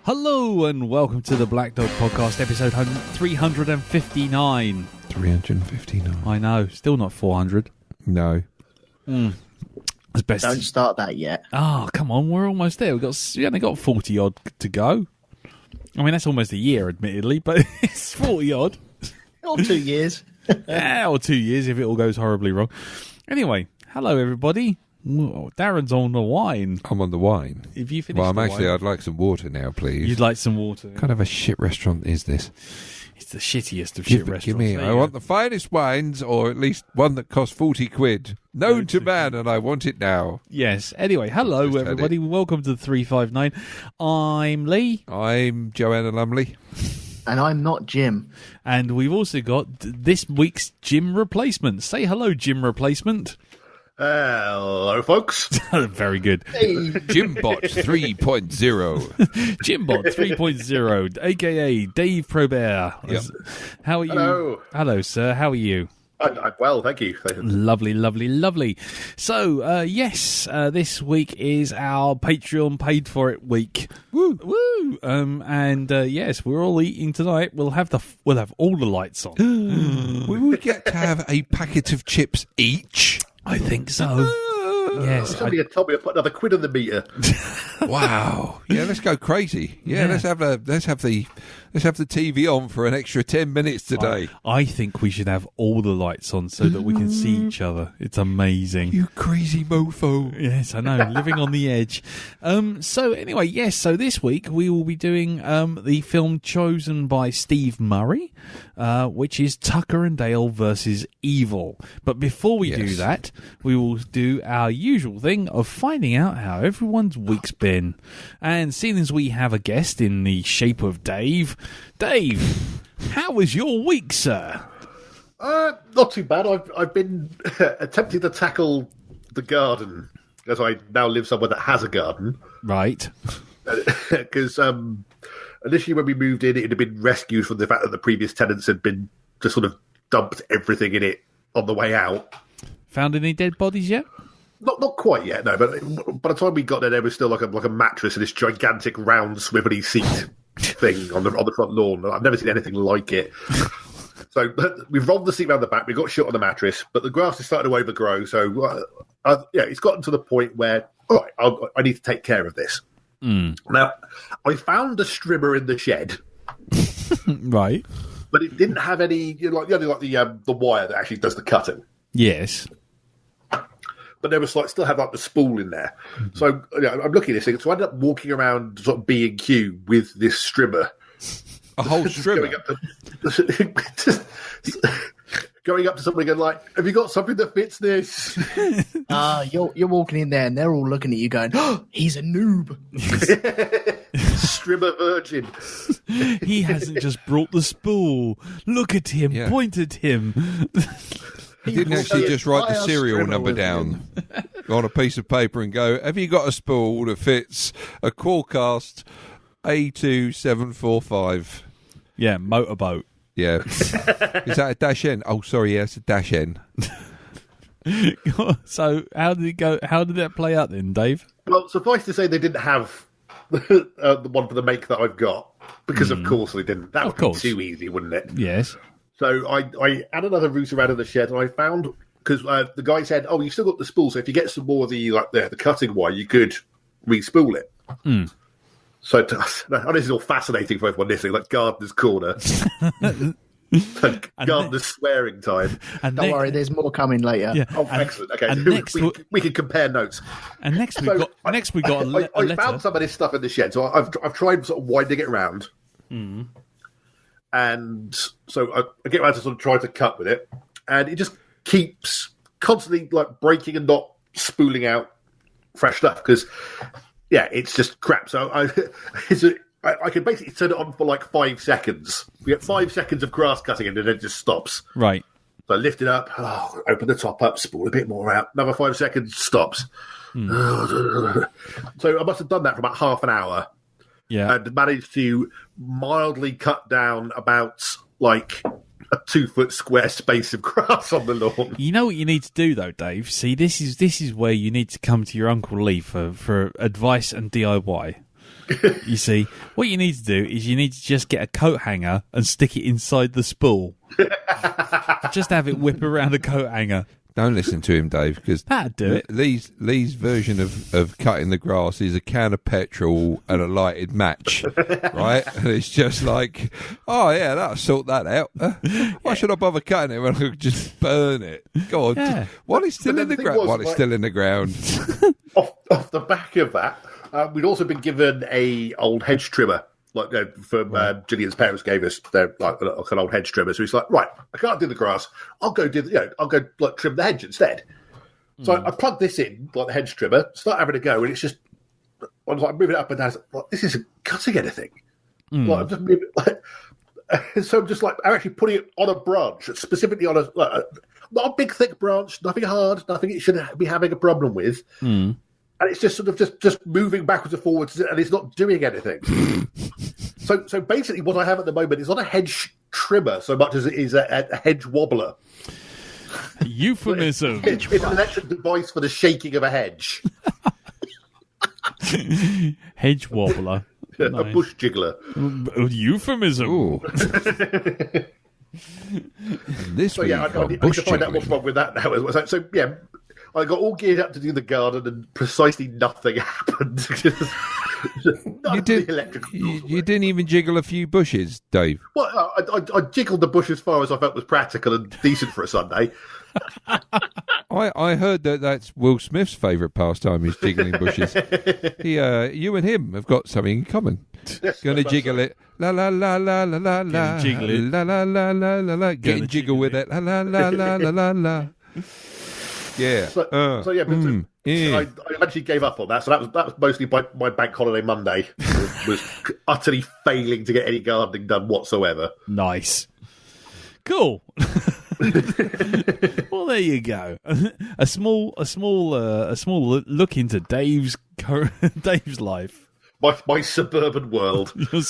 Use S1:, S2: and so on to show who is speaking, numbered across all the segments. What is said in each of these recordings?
S1: Hello and welcome to the Black Dog Podcast, episode 359.
S2: 359.
S1: I know, still not 400.
S2: No.
S1: As best.
S3: Don't start that yet.
S1: Oh, come on, we're almost there. We only got 40 odd to go. I mean, that's almost a year, admittedly, but it's 40 odd.
S3: Or 2 years.
S1: Yeah, or 2 years if it all goes horribly wrong. Anyway, hello everybody. Darren's on the wine.
S2: I'm on the wine.
S1: If you finish
S2: Well,
S1: the wine,
S2: I'd like some water now, please.
S1: you'd like some water.
S2: What kind of a shit restaurant is this?
S1: It's the shittiest of shit restaurants.
S2: Give me.
S1: There
S2: I
S1: you
S2: want
S1: go.
S2: the finest wines, or at least one that costs 40 quid. Known to man, and I want it now.
S1: Yes. Anyway, hello
S2: Just had
S1: everybody. Welcome to the 359. I'm Lee.
S2: I'm Joanna Lumley.
S3: And I'm not Jim.
S1: And we've also got this week's gym replacement. Say hello, gym replacement.
S4: Hello, folks.
S1: Very good.
S2: Jimbot 3.0.
S1: Gymbot 3.0, a.k.a. Dave Probert.
S2: Yep.
S1: How are you?
S4: Hello.
S1: Hello, sir. How are you?
S4: I'm well, thank you.
S1: Lovely, lovely, lovely. So, yes, this week is our Patreon paid for it week. Woo, woo. And yes, we're all eating tonight. We'll have all the lights on.
S2: We would get to have a packet of chips each.
S1: I think so. Yes.
S4: Somebody had told me to put another quid on the meter.
S2: Wow. Yeah, let's go crazy. Yeah, let's have the TV on for an extra 10 minutes today.
S1: I think we should have all the lights on so that we can see each other. It's amazing.
S2: You crazy mofo.
S1: Yes, I know. Living on the edge. So anyway, yes. So this week we will be doing the film chosen by Steve Murray, which is Tucker and Dale versus Evil. But before we do that, we will do our usual thing of finding out how everyone's week's been. And seeing as we have a guest in the shape of Dave, how was your week, sir?
S4: Not too bad. I've been attempting to tackle the garden, as I now live somewhere that has a garden.
S1: Right.
S4: Because initially when we moved in, it had been rescued from the fact that the previous tenants had been just sort of dumped everything in it on the way out.
S1: Found any dead bodies yet?
S4: Not quite yet, no. But by the time we got there was still like a mattress and this gigantic round swivelly seat thing on the front lawn. I've never seen anything like it. So we've rolled the seat around the back. We got shit on the mattress, but the grass is starting to overgrow. So it's gotten to the point where all right, I need to take care of this. Now I found a strimmer in the shed,
S1: Right.
S4: but it didn't have any the wire that actually does the cutting.
S1: Yes.
S4: But there was still have the spool in there. So I'm looking at this thing. So I ended up walking around sort of B&Q with this strimmer.
S2: A whole strimmer.
S4: Going up to somebody and going have you got something that fits this?
S3: You're walking in there and they're all looking at you going, oh, he's a noob.
S4: Strimmer virgin.
S1: He hasn't just brought the spool. Look at him.
S2: Yeah.
S1: Point at him.
S2: He didn't actually just write the
S4: Buy a
S2: serial
S4: strimmer
S2: number
S4: with
S2: down on a piece of paper and go, have you got a spool that fits a Qualcast A2745?
S1: Yeah, motorboat.
S2: Yeah. Is that a dash N? Oh, sorry, yeah, it's a dash N.
S1: So how did it go? How did that play out then, Dave?
S4: Well, suffice to say they didn't have the one for the make that I've got. Because of course they didn't. That would be too easy, wouldn't it?
S1: Yes.
S4: So I had another route around in the shed, and I found because the guy said, "Oh, you've still got the spool. So if you get some more of the cutting wire, you could re-spool it." So this is all fascinating for everyone listening, like Gardener's Corner, Gardener's swearing time.
S1: And
S3: Don't worry, there's more coming later.
S1: Yeah.
S4: Oh, excellent. Okay,
S1: and next
S4: we can compare notes.
S1: And next we got a letter.
S4: I found some of this stuff in the shed, so I've tried sort of winding it around. And so I get around to sort of try to cut with it, and it just keeps constantly breaking and not spooling out fresh stuff because, it's just crap. So I can basically turn it on for 5 seconds. We get 5 seconds of grass cutting and then it just stops.
S1: Right.
S4: So I lift it up, open the top up, spool a bit more out. Another 5 seconds, stops. So I must have done that for about half an hour.
S1: Yeah.
S4: And managed to mildly cut down about a 2 foot square space of grass on the lawn.
S1: You know what you need to do though, Dave? See, this is where you need to come to your Uncle Lee for advice and DIY. You see, what you need to do is you need to just get a coat hanger and stick it inside the spool. Just have it whip around a coat hanger.
S2: Don't listen to him, Dave, because
S1: That'd do it.
S2: Lee's version of cutting the grass is a can of petrol and a lighted match, right? And it's just like, oh yeah, that'll sort that out. Why should I bother cutting it when I could just burn it? Go on,
S1: Yeah.
S2: while it's still
S4: But
S2: in
S4: then
S2: the
S4: the thing
S2: ground.
S4: was,
S2: While it's
S4: like-
S2: still in the ground.
S4: Off the back of that, we'd also been given a old hedge trimmer, like from Gillian's parents gave us. They're like an old hedge trimmer. So he's like, right, I can't do the grass. I'll go like trim the hedge instead. So I plugged this in, like the hedge trimmer, start having a go, and it's just I was like moving it up and down. Like, this isn't cutting anything. Like I'm just moving, so I'm just like I'm actually putting it on a branch, specifically on not a big thick branch, nothing hard, nothing it shouldn't be having a problem with. And it's just sort of just moving backwards and forwards, and it's not doing anything. So basically, what I have at the moment is not a hedge trimmer so much as it is a hedge wobbler.
S1: Euphemism.
S4: It's an electric device for the shaking of a hedge,
S1: Hedge wobbler.
S4: a
S1: Nice.
S4: bush jiggler.
S1: Euphemism.
S2: Ooh. This
S4: So
S2: week
S4: yeah, I
S2: on
S4: need
S2: bush
S4: to find out what's
S2: jiggling.
S4: wrong with that now. So yeah, I got all geared up to do the garden, and precisely nothing happened. None
S2: You
S4: of the
S2: did.
S4: electrical tools
S2: You
S4: worked.
S2: didn't even jiggle a few bushes, Dave.
S4: Well, I jiggled the bush as far as I felt was practical and decent for a Sunday.
S2: I heard that's Will Smith's favourite pastime is jiggling bushes. You and him have got something in common.
S4: Yes,
S2: Going to
S4: that's
S2: jiggle it, la la la la la la la,
S1: jiggle it.
S2: la la la la la la, getting jiggle with it, la la la la la la la. Yeah.
S4: So yeah, but
S2: yeah.
S4: I eventually gave up on that. So that was mostly my bank holiday Monday. was utterly failing to get any gardening done whatsoever.
S1: Nice. Cool. Well, there you go. A small look into Dave's life.
S4: My suburban world.
S1: The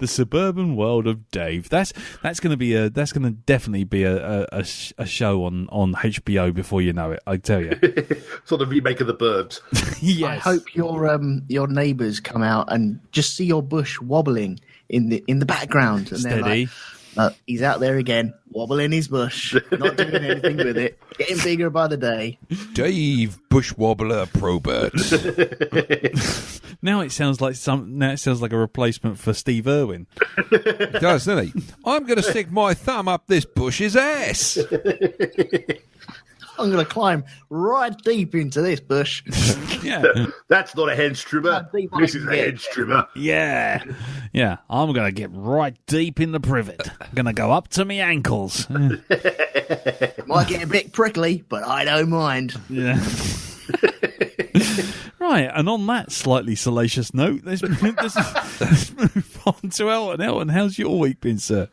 S1: suburban world of Dave. That's going to definitely be a show on HBO before you know it. I tell you.
S4: Sort of remake of the Burbs.
S1: Yes.
S3: I hope your neighbours come out and just see your bush wobbling in the background. And they're
S1: Steady.
S3: like, he's out there again, wobbling his bush, not doing anything with it, getting bigger by the day.
S2: Dave Bushwobbler Probert.
S1: Now it sounds like a replacement for Steve Irwin.
S2: Does, doesn't he? I'm going to stick my thumb up this bush's ass.
S3: I'm going to climb right deep into this bush.
S1: Yeah.
S4: That's not a hedge trimmer.
S3: How deep I
S4: This
S3: can
S4: is a
S3: get.
S4: hedge trimmer.
S1: Yeah. Yeah. I'm going to get right deep in the privet. I'm going to go up to my ankles.
S3: It might get a bit prickly, but I don't mind.
S1: Yeah. Right, and on that slightly salacious note, let's move on to Elton. Elton, how's your week been, sir?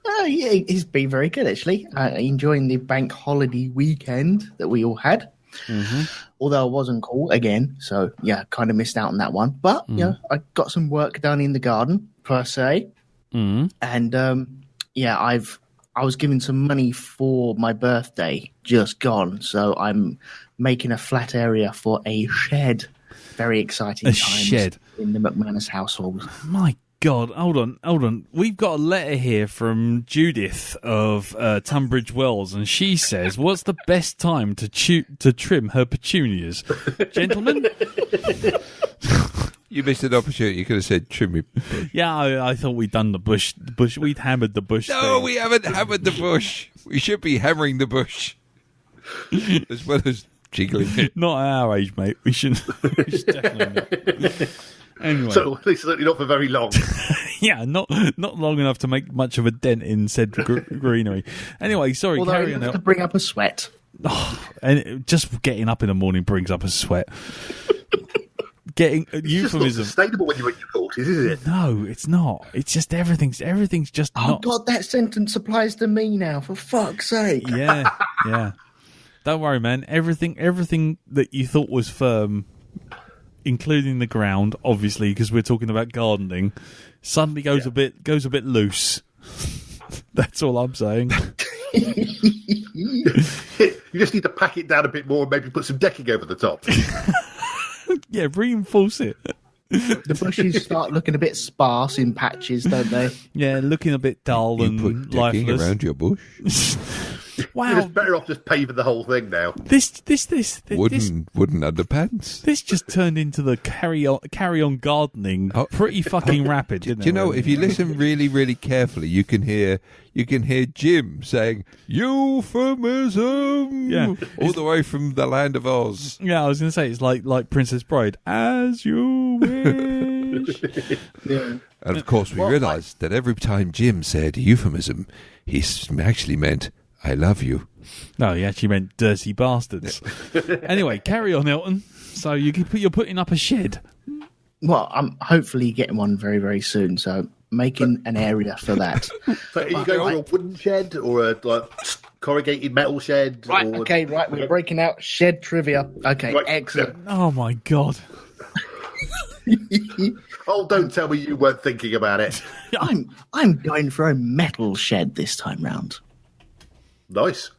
S3: Oh, yeah, it's been very good, actually. Enjoying the bank holiday weekend that we all had. Although I wasn't called again, so yeah, kind of missed out on that one. But, you know, I got some work done in the garden, per se. And, yeah, I was given some money for my birthday, just gone. So I'm making a flat area for a shed. Very exciting
S1: A
S3: times
S1: shed?
S3: in the McManus household.
S1: My God, hold on. We've got a letter here from Judith of Tunbridge Wells, and she says, what's the best time to trim her petunias? Gentlemen?
S2: You missed an opportunity. You could have said trim me.
S1: Yeah, I thought we'd done the bush. We'd hammered the bush.
S2: No,
S1: thing.
S2: we haven't hammered the bush. We should be hammering the bush. As well as jiggling it.
S1: Not at our age, mate. We should definitely not. Anyway.
S4: So at least certainly not for very long.
S1: Yeah, not long enough to make much of a dent in said greenery. Anyway, sorry,
S3: Although
S1: carry
S3: it
S1: on.
S3: has to bring up a sweat.
S1: And just getting up in the morning brings up a sweat. Getting
S4: It's just not
S1: euphemism.
S4: sustainable when you're in your 40s, is it?
S1: No, it's not. It's just everything's just
S3: Oh,
S1: not.
S3: God, that sentence applies to me now, for fuck's sake.
S1: Yeah, yeah. Don't worry, man. Everything that you thought was firm, including the ground, obviously, because we're talking about gardening, suddenly goes a bit loose. That's all I'm saying.
S4: You just need to pack it down a bit more and maybe put some decking over the top.
S1: Yeah, reinforce it.
S3: The bushes start looking a bit sparse in patches, don't they?
S1: Yeah, looking a bit dull
S2: You
S1: and
S2: put decking
S1: lifeless.
S2: around your bush.
S1: Wow,
S4: It's better off just paving the whole thing now.
S1: this
S2: Wooden underpants.
S1: this just turned into the carry on gardening
S2: Oh.
S1: pretty fucking rapid, didn't
S2: Do you
S1: it?
S2: know, if you listen really, really carefully, you can hear Jim saying euphemism,
S1: Yeah.
S2: all the way from the land of Oz.
S1: Yeah, I was going to say it's like Princess Bride, as you wish.
S3: Yeah.
S2: And of course, we
S3: Well,
S2: realised that every time Jim said euphemism, he actually meant "I love you."
S1: No, he actually meant dirty bastards. Anyway, carry on, Elton. So you're putting up a shed.
S3: Well, I'm hopefully getting one very, very soon. So making an area for that.
S4: So are you going for a wooden shed or a corrugated metal shed?
S3: Right,
S4: or...
S3: okay, right. We're breaking out shed trivia. Okay,
S4: Right,
S3: excellent.
S1: Oh my god!
S4: Oh, don't tell me you weren't thinking about it.
S3: I'm going for a metal shed this time round.
S4: Nice.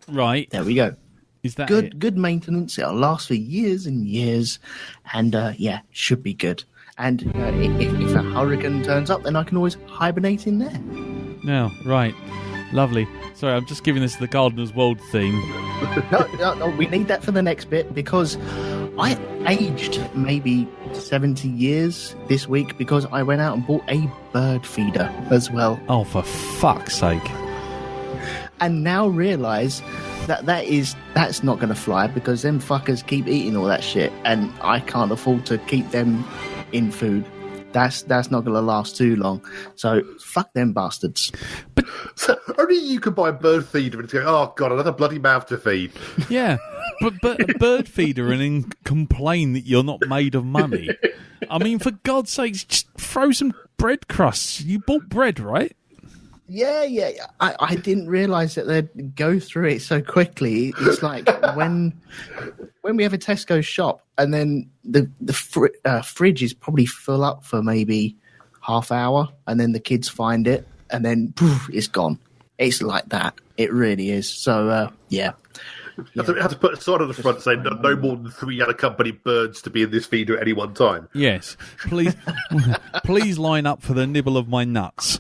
S1: Right,
S3: There we go.
S1: is that
S3: Good,
S1: it?
S3: good maintenance. It'll last for years and years, and yeah, should be good. And if a hurricane turns up, then I can always hibernate in there.
S1: No, right, lovely. Sorry, I'm just giving this the Gardener's World theme.
S3: No, we need that for the next bit because I aged maybe 70 years this week because I went out and bought a bird feeder as well,
S1: Oh, for fuck's sake!
S3: and now realise that's not going to fly because them fuckers keep eating all that shit, and I can't afford to keep them in food. That's not going to last too long. So fuck them bastards.
S4: So only you can buy a bird feeder and go, oh, God, another bloody mouth to feed.
S1: Yeah, but a bird feeder and then complain that you're not made of money. I mean, for God's sakes, just throw some bread crusts. You bought bread, right?
S3: Yeah. I didn't realise that they'd go through it so quickly. It's like when we have a Tesco shop and then the fridge is probably full up for maybe half hour, and then the kids find it, and then poof, it's gone. It's like that. It really is. So yeah.
S4: You have to put a sign on the front saying no more than 3 unaccompanied birds to be in this feeder at any one time.
S1: Yes. Please, please line up for the nibble of my nuts.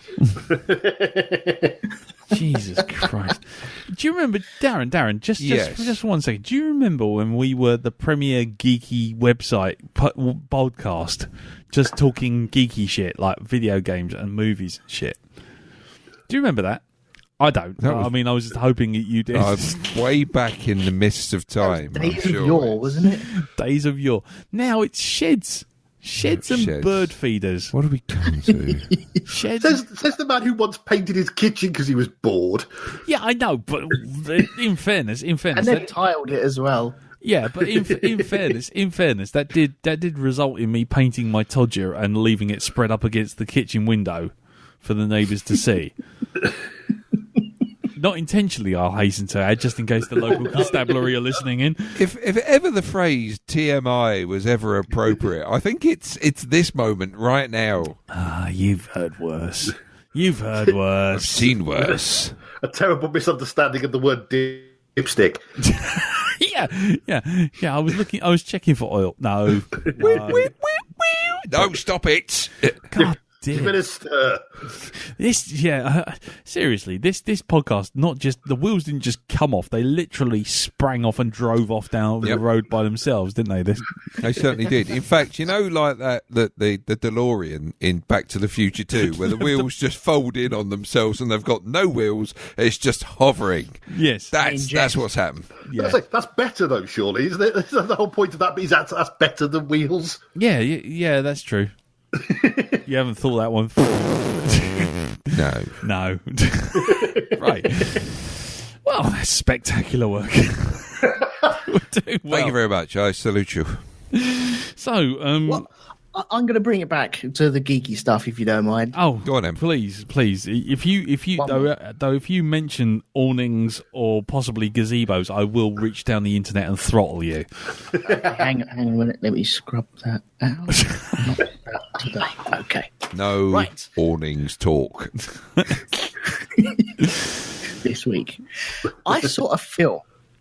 S1: Jesus Christ! Do you remember, Darren? Just
S2: Yes.
S1: 1 second. Do you remember when we were the premier geeky website podcast, just talking geeky shit like video games and movies and shit? Do you remember that? I don't.
S2: That was-
S1: I mean, I was just hoping that you did.
S2: Way back in the mists of time. I'm
S3: Days of
S2: sure.
S3: yore, wasn't it?
S1: Days of yore. Now it's sheds and
S2: Sheds.
S1: bird feeders.
S2: What do we come to?
S1: Sheds.
S4: Says the man who once painted his kitchen because he was bored.
S1: Yeah, I know, but in fairness,
S3: And then tiled it as well.
S1: yeah, but in fairness, that did result in me painting my todger and leaving it spread up against the kitchen window for the neighbours to see. Not intentionally, I'll hasten to add, just in case the local constabulary are listening in.
S2: If ever the phrase TMI was ever appropriate, I think it's this moment right now.
S1: Ah, you've heard worse. You've heard worse.
S2: Seen worse.
S4: A terrible misunderstanding of the word dipstick.
S1: Yeah. I was checking for oil. No.
S2: No, stop it.
S1: God damn.
S4: Minister.
S1: Seriously, this podcast, not just the wheels didn't just come off; they literally sprang off and drove off down the
S2: Yep.
S1: road by themselves, didn't they?
S2: They certainly did. In fact, you know, like the DeLorean in Back to the Future 2, where the wheels just fold in on themselves and they've got no wheels, it's just hovering.
S1: Yes,
S2: That's what's happened.
S1: yeah,
S4: That's better, though, surely, isn't it? The whole point of that is that's better than wheels.
S1: yeah, that's true. You haven't thought that one through.
S2: No.
S1: No. Right. Well, that's spectacular work. We're doing well.
S2: Thank you very much. I salute you.
S1: So,
S3: Well, I'm going to bring it back to the geeky stuff, if you don't mind.
S1: oh,
S2: Go on then.
S1: please. If you
S3: One
S1: though, if you mention awnings or possibly gazebos, I will reach down the internet and throttle you.
S3: Hang on a minute. Let me scrub that out. Not that today. Okay.
S2: No
S3: Right.
S2: awnings talk.
S3: This week, I saw a film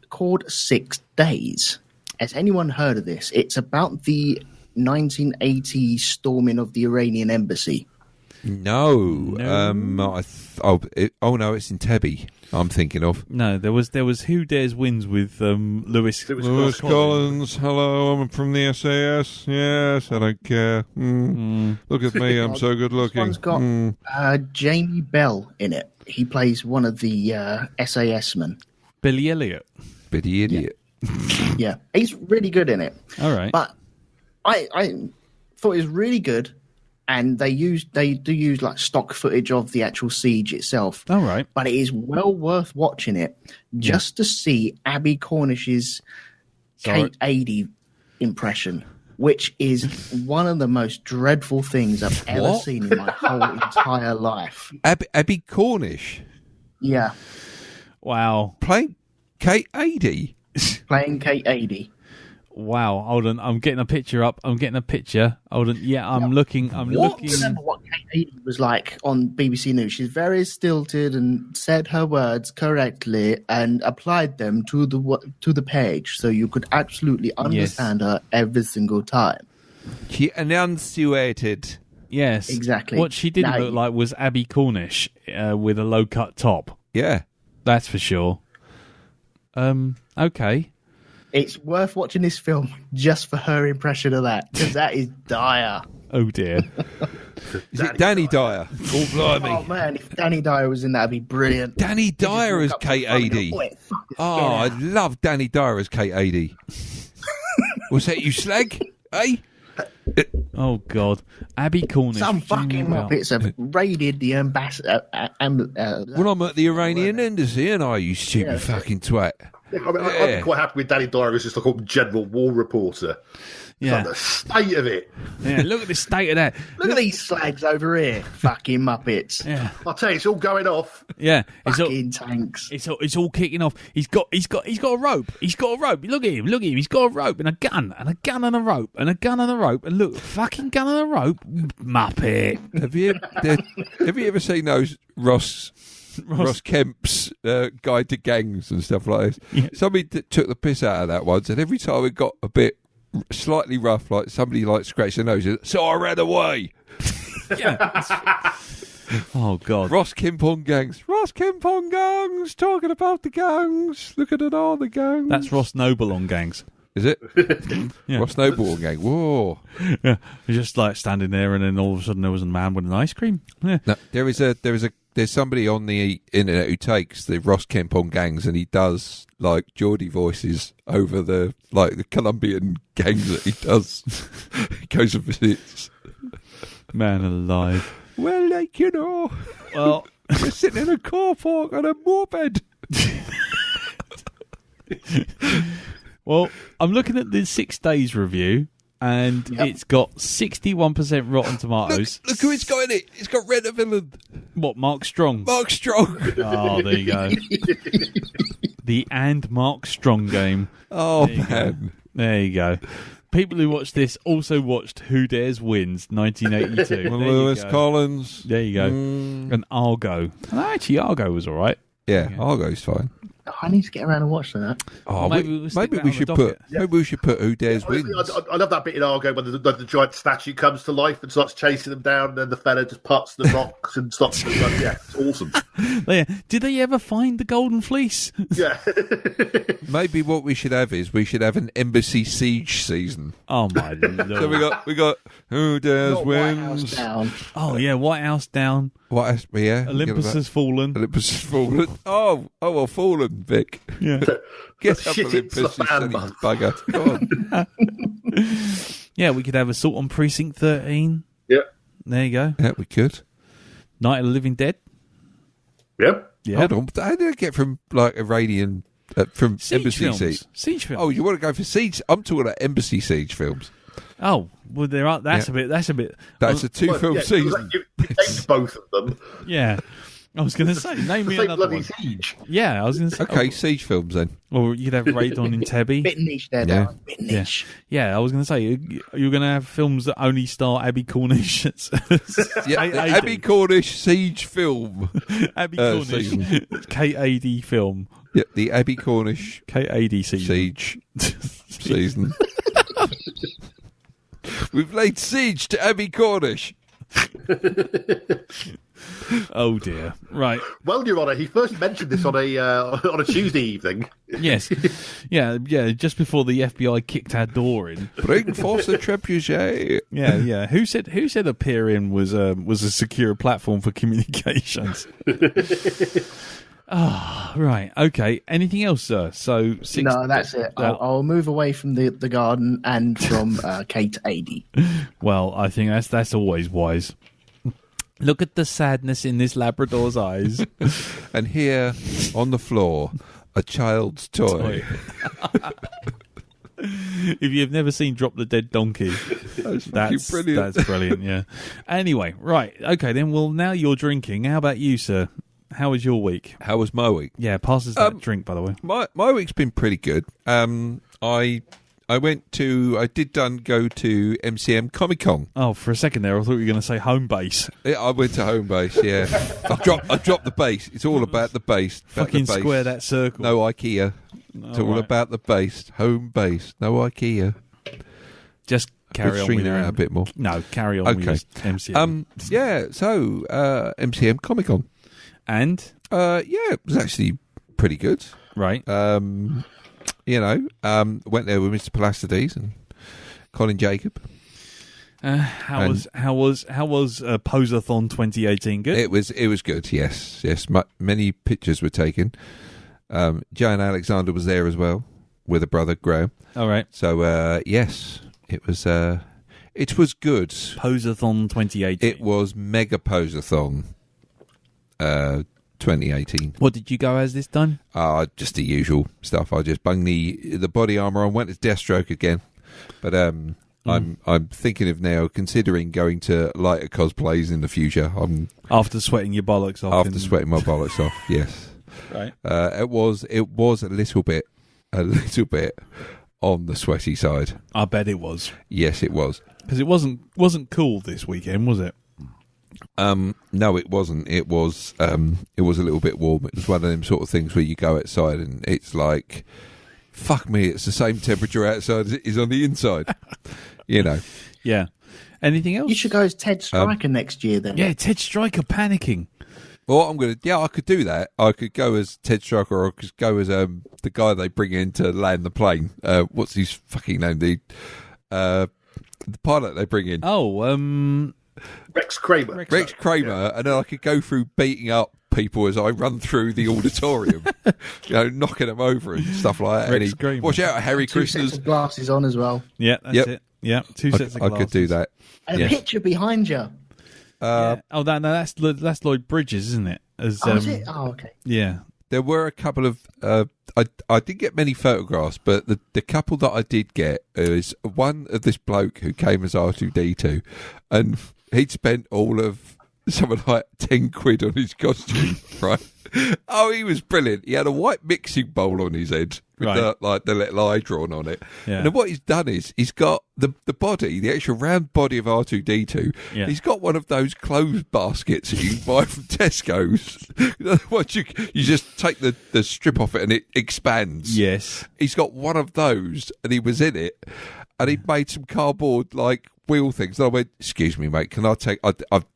S3: called 6 Days. Has anyone heard of this? It's about the 1980 storming of the Iranian embassy?
S2: No. Oh no, it's in Tebby. I'm thinking of
S1: No, there was Who Dares Wins with Lewis
S2: Lewis Collins. Hello, I'm from the SAS. Yes, I don't care. Look at me, I'm so good
S3: This
S2: looking.
S3: one's got Jamie Bell in it. He plays one of the SAS men.
S1: Billy Elliot.
S2: Bitty idiot.
S3: Yeah, he's really good in it.
S1: All right.
S3: But I thought it was really good, and they do use like stock footage of the actual siege itself.
S1: All right.
S3: But it is well worth watching it just to see Abby Cornish's
S1: Sorry.
S3: Kate Adie impression, which is one of the most dreadful things I've ever
S2: What?
S3: seen in my whole entire life.
S2: Abby Cornish
S3: Yeah,
S1: Wow.
S2: playing Kate Adie.
S3: playing Kate Adie.
S1: Wow. Hold on. I'm getting a picture up. Hold on. Yeah, I'm looking. I'm
S3: I
S1: looking.
S3: remember what Kate Adie was like on BBC News. She's very stilted and said her words correctly and applied them to the page, so you could absolutely understand her every single time.
S2: She enunciated.
S1: Yes.
S3: Exactly.
S1: What she didn't
S3: Now
S1: look like was Abby Cornish with a low cut top.
S2: Yeah.
S1: That's for sure. Okay.
S3: It's worth watching this film just for her impression of that, because that is dire.
S1: Oh dear.
S2: Is it Danny Dyer? Oh, blimey.
S3: Oh man, if Danny Dyer was in that, it'd be brilliant.
S2: Danny Dyer as
S3: Walk up to
S2: Kate
S3: the front and go,
S2: Adie.
S3: "Oi, fuck this,
S2: Oh,
S3: get
S2: I
S3: out."
S2: love Danny Dyer as Kate Adie. Was that you, slag? Eh?
S1: Oh God. Abby Cornish.
S3: Some
S1: Jamie
S3: fucking
S1: Bell.
S3: muppets have raided the ambassador.
S2: When I'm at the Iranian embassy, and you stupid
S3: Yeah.
S2: fucking twat.
S4: I mean,
S2: Yeah.
S4: I'd be quite happy with Danny Dyer as just like a general war reporter.
S1: Yeah.
S4: Like the state of it.
S1: Yeah. Look at the state of that.
S3: Look at these slags over here, fucking muppets,
S1: Yeah.
S4: I'll tell you, it's all going off.
S1: Yeah. It's all,
S3: fucking tanks.
S1: it's all kicking off. He's got a rope. He's got a rope. Look at him. He's got a rope and a gun and a gun and a rope and a gun and a rope. And look, fucking gun and a rope. Muppet.
S2: Have you ever seen those Ross Kemp's Guide to Gangs and stuff like this?
S1: Yeah.
S2: Somebody took the piss out of that once, and every time it got a bit slightly rough, like somebody like scratched their nose, so I ran away.
S1: Yeah. Oh God.
S2: Ross Kemp on gangs. Talking about the gangs. Looking at all the gangs.
S1: That's Ross Noble on Gangs.
S2: Is it?
S1: Yeah.
S2: Ross Noble on gang. Whoa.
S1: Yeah. He's just like standing there, and then all of a sudden there was a man with an ice cream. Yeah.
S2: No, there's somebody on the internet who takes the Ross Kemp on gangs, and he does like Geordie voices over the Colombian gangs that he does. He goes and visits.
S1: Man alive.
S2: Well,
S1: Well.
S2: we're sitting in a car park on a moped.
S1: Well, I'm looking at the 6 Days review, and it's got 61% Rotten Tomatoes.
S2: Look who it's got in it. It's got Retta Villain.
S1: What, Mark Strong?
S2: Mark Strong.
S1: Oh, there you go. The and Mark Strong game.
S2: Oh,
S1: There you go.
S2: man.
S1: There you go. People who watched this also watched Who Dares Wins 1982.
S2: Well,
S1: There you
S2: Lewis
S1: go.
S2: Collins.
S1: There you go.
S2: Mm.
S1: And Argo. And actually, Argo was all right.
S2: Yeah, Argo's fine.
S3: I need to get around and watch that.
S2: Oh,
S1: Maybe we'll stick that on the docket.
S2: Maybe we should put Who Dares
S4: Honestly,
S2: Wins.
S4: I love that bit in Argo when the giant statue comes to life and starts chasing them down, and then the fella just puts the rocks and stops them. Yeah, it's awesome.
S1: There. Did they ever find the Golden Fleece?
S4: Yeah.
S2: Maybe what we should have is we should have an Embassy Siege season.
S1: Oh, my Lord.
S2: So we got Who Dares
S3: Not White House
S2: Wins.
S3: down.
S1: Oh, yeah, White House down.
S2: What else? Yeah,
S1: Olympus has fallen.
S2: Olympus has fallen. Oh, well, fallen, Vic.
S1: Yeah.
S2: Get up,
S4: Shit,
S2: Olympus,
S4: it's
S2: you
S4: the
S2: silly
S4: fan
S2: bugger. Go on.
S1: Yeah, we could have Assault on Precinct 13.
S4: Yeah.
S1: There you go.
S2: Yeah, we could.
S1: Night of the Living Dead.
S4: Yeah.
S1: Yeah.
S2: Hold on. How did I get from like Iranian from
S1: Siege
S2: Embassy
S1: films.
S2: Siege?
S1: Siege films.
S2: Oh, you want to go for Siege? I'm talking about Embassy Siege films.
S1: Oh, well, there are. That's
S2: Yeah.
S1: a bit. That's a bit.
S2: That's a two-film
S4: yeah,
S2: season.
S4: You named both of them.
S1: Yeah. I was going to say, name
S4: The
S1: me
S4: same
S1: another
S4: bloody
S1: one.
S4: siege.
S1: Yeah, I was going to say.
S2: Okay, Siege films then.
S1: Or you'd have Raidon in Tebby.
S3: Bit niche there,
S2: Yeah.
S3: Darren. Bit niche.
S1: Yeah, I was going to say you're going to have films that only star Abby Cornish.
S2: Yeah, the Abby Cornish Siege film.
S1: Abby Cornish.
S2: season.
S1: KAD film.
S2: Yeah, the Abby Cornish
S1: KAD season.
S2: Siege season. We've laid siege to Abbey Cornish.
S1: Oh dear. Right.
S4: Well, Your Honour, he first mentioned this on a Tuesday evening.
S1: Yes. Yeah. Just before the FBI kicked our door in.
S2: Bring forth the trebuchet.
S1: Yeah. Who said a peer-in was a secure platform for communications? Right. Okay. Anything else, sir? So
S3: No, that's it. I'll move away from the garden and from Kate Adie.
S1: Well, I think that's always wise. Look at the sadness in this Labrador's eyes.
S2: And here on the floor, a child's toy.
S1: If you've never seen Drop the Dead Donkey,
S2: That's brilliant.
S1: That's brilliant, yeah. Anyway, right. Okay, then. Well, now you're drinking. How about you, sir? How was your week?
S2: How was my week?
S1: Yeah, pass us that drink, by the way.
S2: My week's been pretty good. I did go to MCM Comic Con.
S1: Oh, for a second there, I thought you were going to say home base.
S2: Yeah, I went to home base. Yeah, I dropped the base. It's all about the base.
S1: Fucking square that circle.
S2: No IKEA. It's all about the base. Home base. No IKEA.
S1: Just carry on
S2: String
S1: with
S2: that
S1: your
S2: out a bit more.
S1: No, carry on
S2: Okay.
S1: with your MCM.
S2: Yeah. So MCM Comic Con.
S1: And
S2: Yeah, it was actually pretty good.
S1: right,
S2: Went there with Mr. Placides and Colin Jacob.
S1: how was Posathon 2018? Good.
S2: It was good. Yes. Many pictures were taken. Joan Alexander was there as well with her brother Graham.
S1: All right,
S2: So yes, it was good.
S1: Posathon 2018.
S2: It was Mega Posathon 2018.
S1: What did you go as this time?
S2: Just the usual stuff. I just bunged the body armor on, went as Deathstroke again. But I'm thinking of now considering going to lighter cosplays in the future.
S1: After sweating your bollocks off.
S2: After sweating my bollocks off. Yes.
S1: Right.
S2: It was a little bit on the sweaty side.
S1: I bet it was.
S2: Yes, it was.
S1: Because it wasn't cool this weekend, was it?
S2: No, it wasn't. It was a little bit warm. It was one of them sort of things where you go outside and it's like, fuck me, it's the same temperature outside as it is on the inside.
S1: Yeah. Anything else?
S3: You should go as Ted Stryker next year then.
S1: Yeah, Ted Stryker panicking.
S2: Well, I could do that. I could go as Ted Stryker, or I could go as the guy they bring in to land the plane. What's his fucking name? The pilot they bring in.
S1: Oh,
S4: Rex Kramer.
S2: Rex Kramer, and then I could go through beating up people as I run through the auditorium, knocking them over and stuff like that.
S1: Rex Kramer.
S2: Watch out, Harry
S3: Two sets
S2: Krishna's.
S3: of glasses on as well.
S1: yeah, that's
S2: Yep.
S1: it. Yeah, two sets of
S2: I
S1: glasses.
S2: could do that.
S3: And
S2: Yeah.
S3: a picture behind you.
S1: Yeah. Oh, that's Lloyd Bridges, isn't it? As,
S3: Oh, is it? Oh, okay.
S1: Yeah.
S2: There were a couple of. I didn't get many photographs, but the couple that I did get is one of this bloke who came as R2D2, and he'd spent all of something like 10 quid on his costume, right? Oh, he was brilliant. He had a white mixing bowl on his head with
S1: Right.
S2: the little eye drawn on it.
S1: Yeah.
S2: And then what he's done is he's got the body, the actual round body of R2D2.
S1: Yeah.
S2: He's got one of those clothes baskets that you can buy from Tesco's. What you just take the strip off it and it expands.
S1: Yes.
S2: He's got one of those, and he was in it, and he made some cardboard wheel things. And I went, "Excuse me, mate, can I take?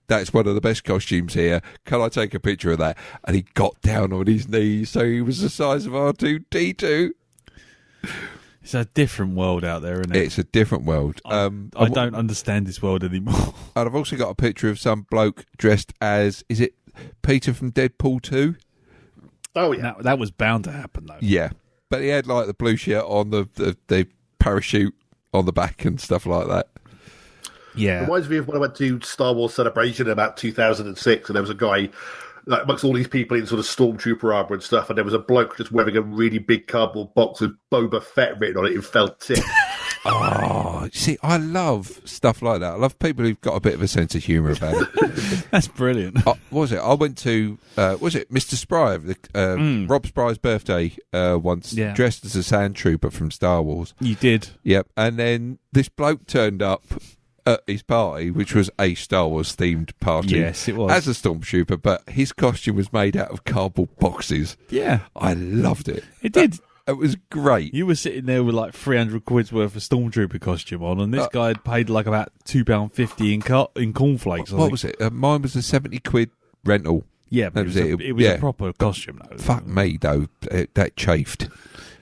S2: That's one of the best costumes here. Can I take a picture of that?" And he got down on his knees, so he was the size of R2D2.
S1: It's a different world out there, isn't it?
S2: It's a different world.
S1: I don't understand this world anymore.
S2: And I've also got a picture of some bloke dressed as, is it Peter from Deadpool 2?
S4: Oh, yeah.
S1: That was bound to happen, though.
S2: Yeah, but he had the blue shirt on, the parachute on the back and stuff like that.
S1: Yeah.
S4: Reminds me of when I went to Star Wars Celebration in about 2006, and there was a guy amongst all these people in sort of stormtrooper armor and stuff, and there was a bloke just wearing a really big cardboard box with Boba Fett written on it in felt tip.
S2: Oh, see, I love stuff like that. I love people who've got a bit of a sense of humour about it.
S1: That's brilliant.
S2: What was it? I went to, was it Mr. Spry, Rob Spry's birthday once,
S1: Yeah.
S2: dressed as a sand trooper from Star Wars.
S1: You did.
S2: Yep. And then this bloke turned up at his party, which was a Star Wars themed party.
S1: Yes, it was.
S2: As a stormtrooper, but his costume was made out of cardboard boxes.
S1: Yeah.
S2: I loved it.
S1: It did.
S2: It was great.
S1: You were sitting there with like 300 quid's worth of Stormtrooper costume on, and this guy had paid like about £2.50 in cornflakes.
S2: What was it? Mine was a 70 quid rental.
S1: Yeah, but it was a proper costume, though.
S2: Fuck me, though. That chafed.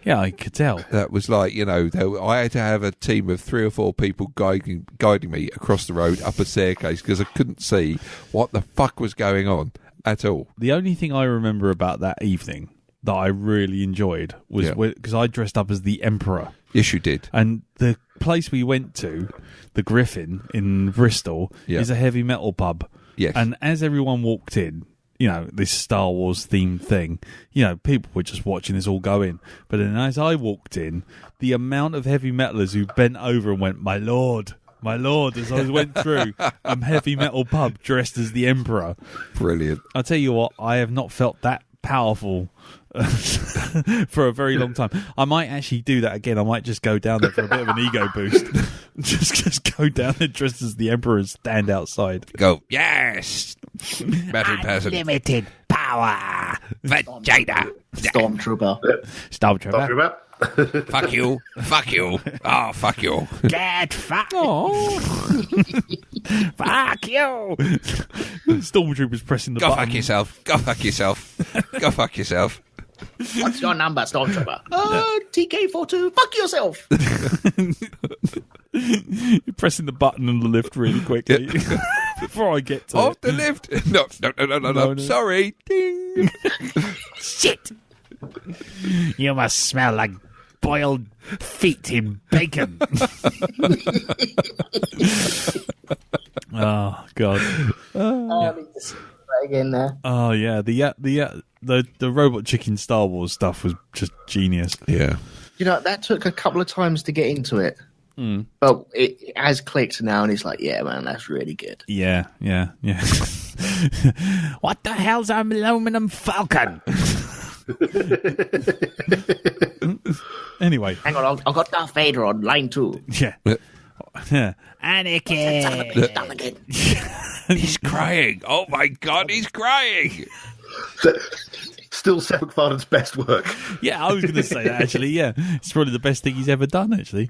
S1: Yeah, I could tell.
S2: That was like, I had to have a team of 3 or 4 people guiding me across the road up a staircase because I couldn't see what the fuck was going on at all.
S1: The only thing I remember about that evening that I really enjoyed was because I dressed up as the Emperor.
S2: Yes, you did.
S1: And the place we went to, the Griffin in Bristol, is a heavy metal pub.
S2: Yes.
S1: And as everyone walked in, this Star Wars themed thing, people were just watching this all go in. But then as I walked in, the amount of heavy metalers who bent over and went, my lord, as I went through a heavy metal pub dressed as the Emperor.
S2: Brilliant.
S1: I'll tell you what, I have not felt that powerful for a very long time. I might actually do that again. I might just go down there for a bit of an ego boost. just go down there dressed as the Emperor and stand outside.
S2: Go, yes!
S5: Unlimited power! Vagina!
S1: Stormtrooper.
S2: Fuck you. Fuck you. Oh, fuck you.
S5: Get fucked!
S1: Oh.
S5: Fuck you!
S1: Stormtrooper's pressing the
S2: Go
S1: button.
S2: fuck yourself. Go fuck yourself. Go fuck yourself.
S3: What's your number, Stormtrooper? TK42. Fuck yourself.
S1: You're pressing the button on the lift really quickly before I get to
S2: Off
S1: it.
S2: the lift. No. Sorry. Ding.
S5: Shit! You must smell like boiled feet in bacon.
S1: Oh God.
S3: I need to see that again there.
S1: Oh yeah. The Robot Chicken Star Wars stuff was just genius.
S2: Yeah.
S3: That took a couple of times to get into it. But it has clicked now, and it's like, yeah, man, that's really good.
S1: Yeah.
S5: What the hell's a aluminum falcon?
S1: Anyway.
S3: Hang on, I've got Darth Vader on line 2.
S1: Yeah.
S5: Anakin!
S3: Done again.
S2: He's crying. Oh, my God, he's crying.
S4: Still Seth MacFarlane's best work.
S1: Yeah, I was going to say that, actually. Yeah, it's probably the best thing he's ever done, actually.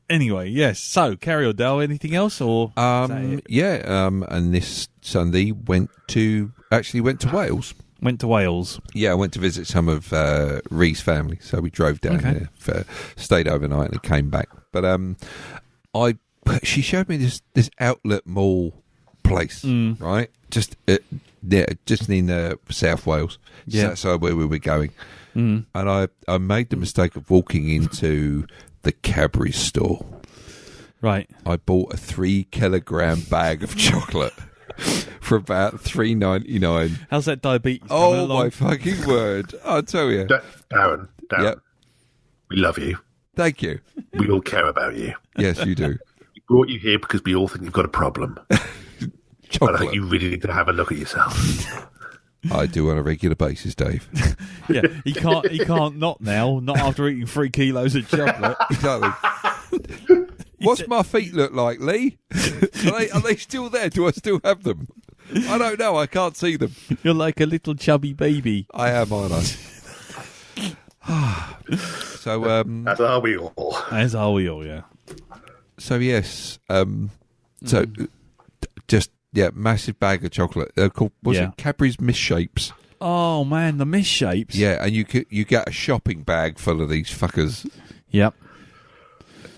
S1: Anyway, yes. So, Carrie O'Dell, anything else? Or
S2: And this Sunday went to Wales.
S1: went to Wales.
S2: Yeah, I went to visit some of Ree's family, so we drove down there, stayed overnight, and came back. But she showed me this outlet mall place, right? Just in South Wales, just outside where we were going. And I made the mistake of walking into the Cadbury store.
S1: Right.
S2: I bought a 3-kilogram bag of chocolate for about $3.99.
S1: How's that diabetes coming
S2: Oh
S1: along?
S2: my fucking word! I'll tell you.
S4: Darren,
S2: Yep.
S4: we love you.
S2: Thank you.
S4: We all care about you.
S2: Yes, you do.
S4: We brought you here because we all think you've got a problem. And I
S2: Chocolate.
S4: think you really need to have a look at yourself.
S2: I do on a regular basis, Dave.
S1: Yeah, he can't not now, not after eating 3 kilos of chocolate.
S2: Exactly. What's my feet look like, Lee? Are they still there? Do I still have them? I don't know. I can't see them.
S1: You're like a little chubby baby.
S2: I am, aren't I? So,
S4: As are we all.
S1: As are we all, yeah.
S2: so yes. Massive bag of chocolate. They're called, it Cadbury's Misshapes?
S1: Oh man, the misshapes.
S2: Yeah, and you get a shopping bag full of these fuckers.
S1: Yep.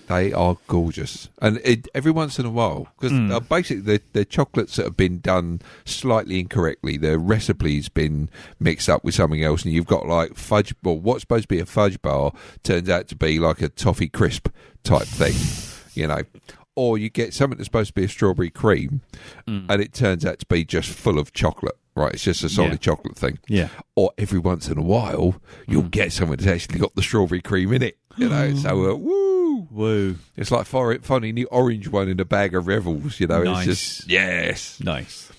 S2: They are gorgeous, and every once in a while, because basically they're chocolates that have been done slightly incorrectly. Their recipe's been mixed up with something else, and you've got like fudge. Well, what's supposed to be a fudge bar turns out to be like a toffee crisp type thing, Or you get something that's supposed to be a strawberry cream, and it turns out to be just full of chocolate. Right, it's just a solid chocolate thing.
S1: Yeah.
S2: Or every once in a while, you'll get something that's actually got the strawberry cream in it. So
S1: Woo.
S2: it's like finding the orange one in a bag of Revels.
S1: Nice.
S2: It's just yes.
S1: Nice.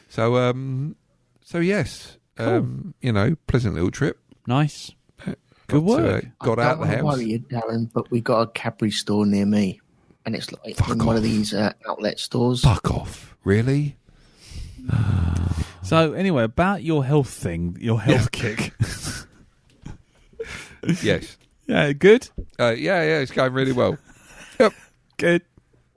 S2: So yes, pleasant little trip.
S1: Nice. Good work.
S2: Got out the
S3: I don't
S2: house.
S3: want to worry you, Darren, but we got a Cadbury store near me, and it's like
S2: Fuck
S3: in one
S2: off.
S3: of these outlet stores.
S2: Fuck off! Really?
S1: So anyway, about your health thing, your health kick.
S2: Yes.
S1: Yeah, good.
S2: Yeah, it's going really well. Yep,
S1: Good.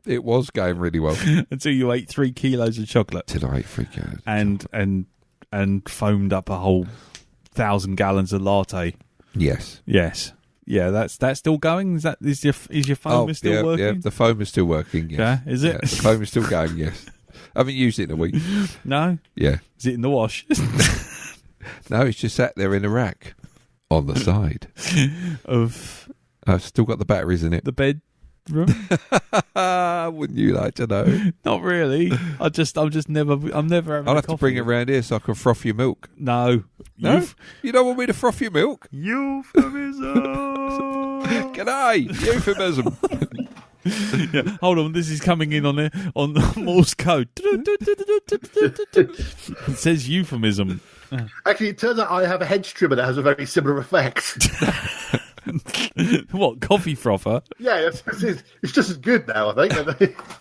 S2: it was going really well.
S1: Until you ate 3 kilos of chocolate
S2: Till I ate 3 kilos.
S1: and foamed up a whole 1,000 gallons of latte.
S2: Yes.
S1: Yes. Yeah, that's still going. Is your foam still working?
S2: Yeah, the foam is still working. Yes.
S1: Yeah, is it?
S2: Yeah, the foam is still going. Yes. I haven't used it in a week.
S1: No.
S2: Yeah.
S1: Is it in the wash?
S2: No, it's just sat there in a rack on the side.
S1: Of
S2: I've still got the batteries in it.
S1: the bedroom?
S2: Wouldn't you like to know?
S1: Not really. I'm never having
S2: I'll
S1: a
S2: have to bring it
S1: coffee.
S2: around here so I can froth your milk.
S1: No.
S2: No? You don't want me to froth your milk?
S1: Euphemism.
S2: Can I? Euphemism.
S1: Yeah, hold on, this is coming in on Morse code. It says euphemism.
S4: Actually, it turns out I have a hedge trimmer that has a very similar effect.
S1: What, coffee frother?
S4: Yeah, it's just as good now, I think.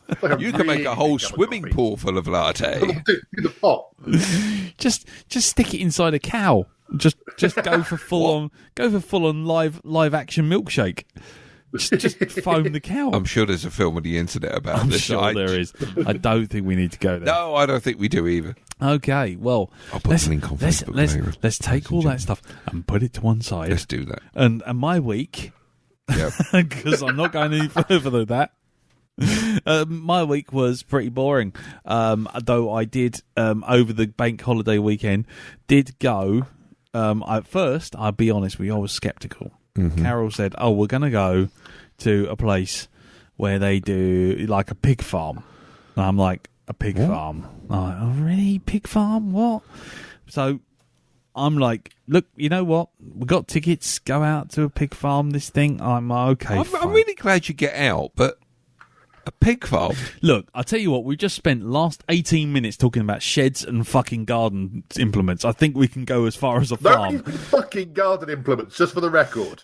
S4: It's like
S2: You can make a whole
S4: really cup of
S2: swimming
S4: coffee.
S2: pool full of latte.
S4: In the pot.
S1: Just stick it inside a cow. Just go for full on live action milkshake. Just foam the cow.
S2: I'm sure there's a film on the internet about
S1: I'm
S2: this.
S1: sure there is. I don't think we need to go there.
S2: No, I don't think we do either.
S1: Okay, well,
S2: I'll put the link on Facebook later.
S1: let's take all that stuff and put it to one side.
S2: Let's do that.
S1: And my week,
S2: Yep.
S1: because I'm not going any further than that. My week was pretty boring. Though I did over the bank holiday weekend did go. At first, I'll be honest with you, I was sceptical.
S2: Mm-hmm.
S1: Carol said, "Oh, we're going to go to a place where they do like a pig farm." And I'm like, "A pig farm? I'm like, oh, really? Pig farm? What?" So I'm like, "Look, you know what? We got tickets. Go out to a pig farm. This thing." I'm okay.
S2: I'm
S1: fine.
S2: really glad you get out, but a pig farm?
S1: Look, I'll tell you what, we just spent last 18 minutes talking about sheds and fucking garden implements. I think we can go as far as a farm.
S4: Very fucking garden implements, just for the record.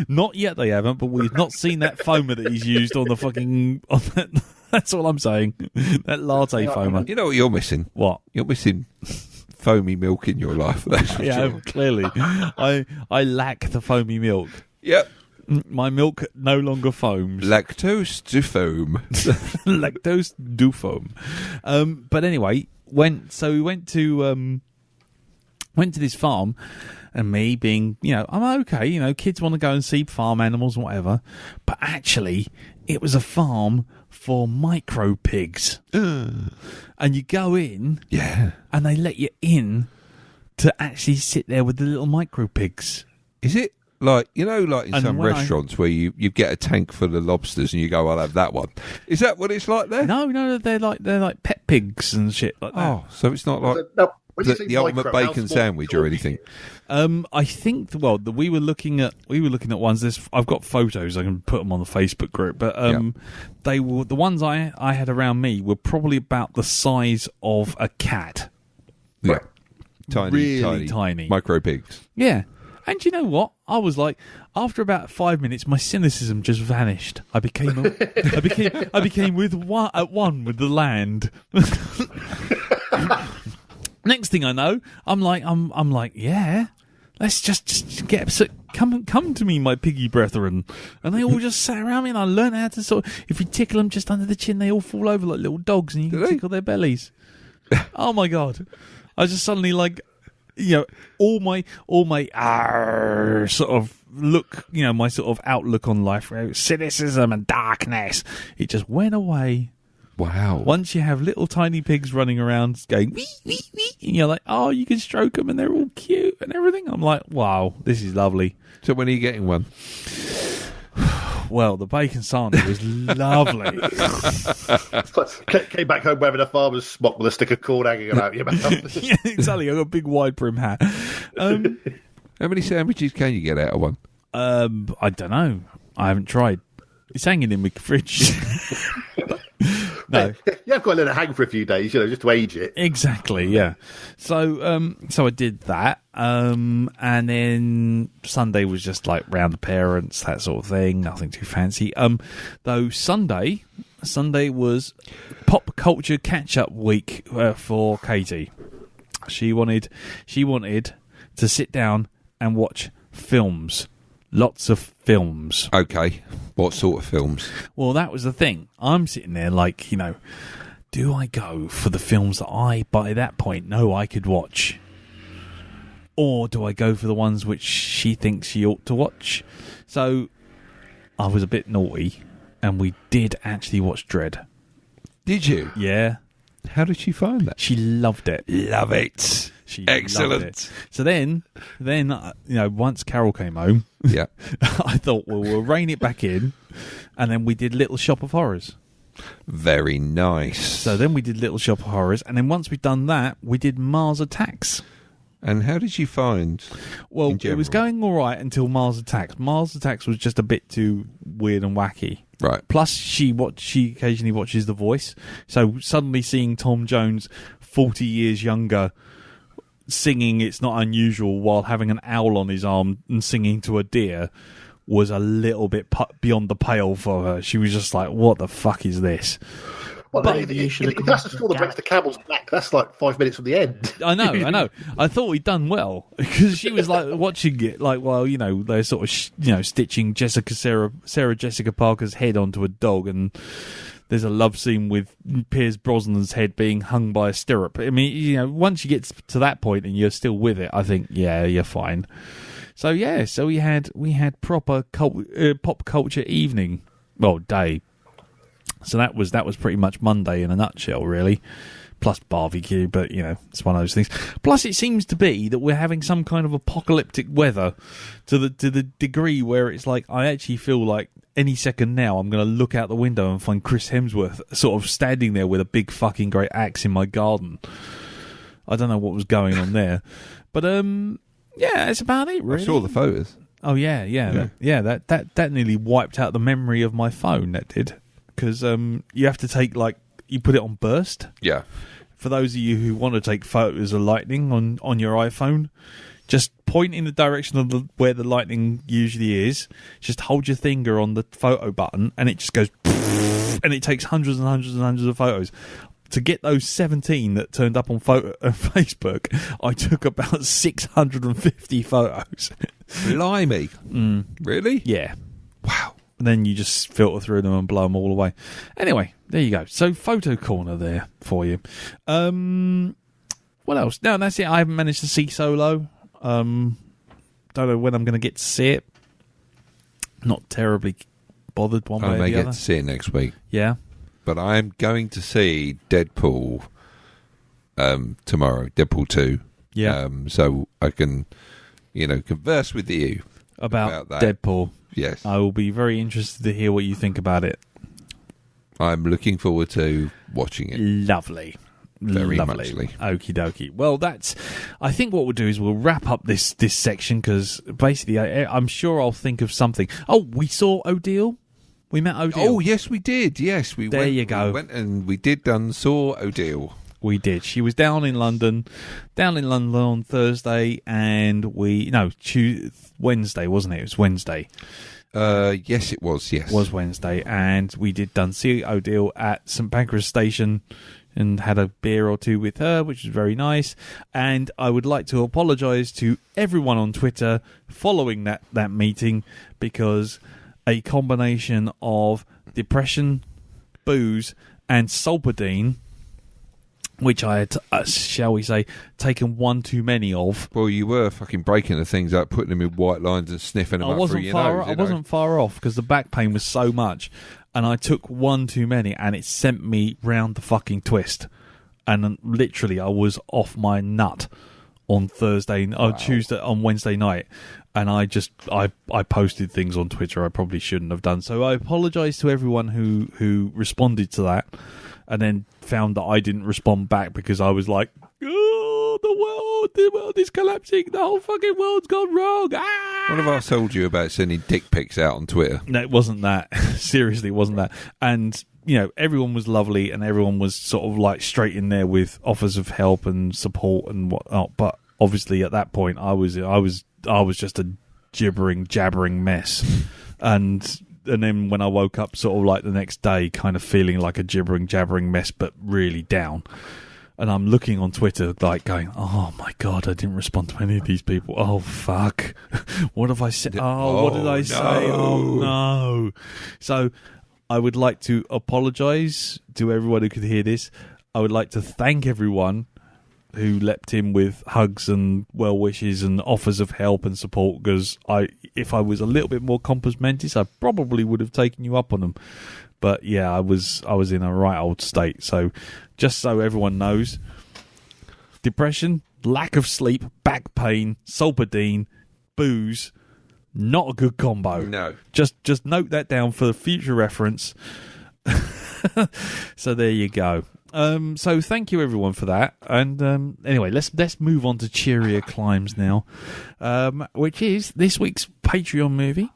S1: Not yet they haven't, but we've not seen that foamer that he's used on the fucking... On that, that's all I'm saying. That latte foamer.
S2: You know what you're missing?
S1: What?
S2: You're missing foamy milk in your life. That's for
S1: Yeah,
S2: sure.
S1: clearly. I lack the foamy milk.
S2: Yep.
S1: My milk no longer foams.
S2: Lactose to foam.
S1: Lactose do foam. But anyway, we went to this farm, and me being, I'm okay. Kids want to go and see farm animals and whatever. But actually, it was a farm for micro pigs, and you go in,
S2: Yeah.
S1: and they let you in to actually sit there with the little micro pigs.
S2: Is it like, like in
S1: And
S2: some
S1: when I-
S2: restaurants where you get a tank full of lobsters and you go, I'll have that one. Is that what it's like there?
S1: No, they're like pet pigs and shit like that.
S2: Oh, so it's not like
S4: No, when you say
S2: the ultimate
S4: micro, how
S2: bacon
S4: small
S2: sandwich or anything.
S1: I think we were looking at ones. I've got photos. I can put them on the Facebook group. But they were the ones I had around me were probably about the size of a cat.
S2: Yeah. Tiny,
S1: Really tiny.
S2: Micro pigs.
S1: Yeah. And you know what? I was like, after about 5 minutes, my cynicism just vanished. I became at one with the land. Next thing I know, I'm like, yeah, let's just get come to me, my piggy brethren. And they all just sat around me, and I learned how to if you tickle them just under the chin, they all fall over like little dogs, and you can
S2: Do they?
S1: tickle their bellies. Oh my god! I was just suddenly like, all my sort of look, my sort of outlook on life, cynicism and darkness, it just went away.
S2: Wow.
S1: Once you have little tiny pigs running around going wee, wee, wee, and you're like, oh, you can stroke them and they're all cute and everything. I'm like, wow, this is lovely.
S2: So when are you getting one?
S1: Well, the bacon sarnie was lovely.
S4: Came back home wearing a farmer's smock with a stick of corn hanging out your mouth.
S1: Yeah, exactly. I got a big wide brim hat.
S2: How many sandwiches can you get out of one?
S1: I don't know. I haven't tried. It's hanging in my fridge. No.
S4: You have got to let it hang for a few days, just to age it.
S1: Exactly, yeah. So I did that, and then Sunday was just like round the parents, that sort of thing. Nothing too fancy. Though Sunday was pop culture catch up week for Katie. She wanted to sit down and watch films. Lots of films.
S2: Okay. What sort of films?
S1: Well, that was the thing. I'm sitting there like, do I go for the films that I, by that point, know I could watch? Or do I go for the ones which she thinks she ought to watch? So, I was a bit naughty, and we did actually watch Dredd.
S2: Did you?
S1: Yeah.
S2: How did she find that?
S1: She loved it.
S2: Love it.
S1: She
S2: Excellent.
S1: loved it. So then, once Carol came home,
S2: Yeah.
S1: I thought, well, we'll rein it back in, and then we did Little Shop of Horrors.
S2: Very nice.
S1: So then we did Little Shop of Horrors, and then once we'd done that, we did Mars Attacks.
S2: And how did you find?
S1: Well,
S2: in
S1: it was
S2: general?
S1: going all right until Mars Attacks. Mars Attacks was just a bit too weird and wacky.
S2: Right.
S1: Plus, she occasionally watches The Voice, so suddenly seeing Tom Jones 40 years younger singing It's Not Unusual while having an owl on his arm and singing to a deer was a little bit beyond the pale for her. She was just like, what the fuck is this?
S4: Well,
S3: But
S4: if
S3: you should have
S4: that's the straw that breaks the camel's back, that's like 5 minutes from the end.
S1: I know. I thought we'd done well because she was like watching it, like, well, they're sort of, stitching Sarah Jessica Parker's head onto a dog, and there's a love scene with Pierce Brosnan's head being hung by a stirrup. I mean, once you get to that point and you're still with it, I think, yeah, you're fine. So yeah, we had proper pop culture evening, well, day. So that was pretty much Monday in a nutshell, really. Plus barbecue, but it's one of those things. Plus, it seems to be that we're having some kind of apocalyptic weather to the degree where it's like I actually feel like any second now I'm going to look out the window and find Chris Hemsworth sort of standing there with a big fucking great axe in my garden. I don't know what was going on there, but yeah, that's about it. Really.
S2: I saw the photos.
S1: Oh yeah. That nearly wiped out the memory of my phone. That did. Because you have to take, you put it on burst.
S2: Yeah.
S1: For those of you who want to take photos of lightning on your iPhone, just point in the direction of where the lightning usually is. Just hold your finger on the photo button, and it just goes, and it takes hundreds and hundreds and hundreds of photos. To get those 17 that turned up on Facebook, I took about 650 photos.
S2: Blimey. Really?
S1: Yeah.
S2: Wow.
S1: Then you just filter through them and blow them all away. Anyway, there you go. So, photo corner there for you. What else? No, that's it. I haven't managed to see Solo. Don't know when I'm going to get to see it. Not terribly bothered one way
S2: I
S1: or
S2: may
S1: the
S2: get
S1: other.
S2: to see it next week.
S1: Yeah.
S2: But I'm going to see Deadpool tomorrow, Deadpool 2.
S1: Yeah.
S2: So I can, converse with you
S1: About
S2: that.
S1: Deadpool.
S2: Yes.
S1: I will be very interested to hear what you think about it.
S2: I'm looking forward to watching it.
S1: Lovely.
S2: Very
S1: Lovely.
S2: muchly.
S1: Okie dokie. Well, I think what we'll do is we'll wrap up this section because basically I'm sure I'll think of something. Oh, we saw O'Deal. We met O'Deal.
S2: Oh, yes, we did. Yes, we
S1: There
S2: went.
S1: you go.
S2: We went and we did saw O'Deal.
S1: We did. She was down in London on Thursday, and Wednesday, wasn't it? It was Wednesday.
S2: Yes, it was. Yes,
S1: Was Wednesday, and we did see O'Deal at St Pancras Station and had a beer or two with her, which was very nice. And I would like to apologise to everyone on Twitter following that meeting because a combination of depression, booze, and Solpadeine, which I had, shall we say, taken one too many of.
S2: Well, you were fucking breaking the things up, putting them in white lines and sniffing them
S1: I
S2: up
S1: wasn't
S2: through your
S1: far.
S2: nose.
S1: I wasn't far off because the back pain was so much, and I took one too many, and it sent me round the fucking twist. And then literally, I was off my nut on Tuesday, on Wednesday night, and I posted things on Twitter I probably shouldn't have done. So I apologise to everyone who responded to that, and then found that I didn't respond back because I was like, "Oh, the world is collapsing. The whole fucking world's gone wrong." Ah!
S2: What have I told you about sending dick pics out on Twitter?
S1: No, it wasn't that. Seriously, it wasn't that. And everyone was lovely, and everyone was sort of like straight in there with offers of help and support and whatnot. But obviously, at that point, I was just a jabbering mess, and then when I woke up, sort of like the next day, kind of feeling like a jabbering mess, but really down. And I'm looking on Twitter, like going, "Oh my god, I didn't respond to any of these people. Oh fuck, what have I said? Oh, what did I say? Oh no!" So, I would like to apologise to everyone who could hear this. I would like to thank everyone who leapt in with hugs and well wishes and offers of help and support. Because if I was a little bit more compos mentis, I probably would have taken you up on them. But yeah, I was in a right old state. So just so everyone knows, depression, lack of sleep, back pain, Solpadeine, booze, not a good combo.
S2: No.
S1: Just note that down for future reference. So there you go. So thank you everyone for that. And anyway, let's move on to cheerier climes now, which is this week's Patreon movie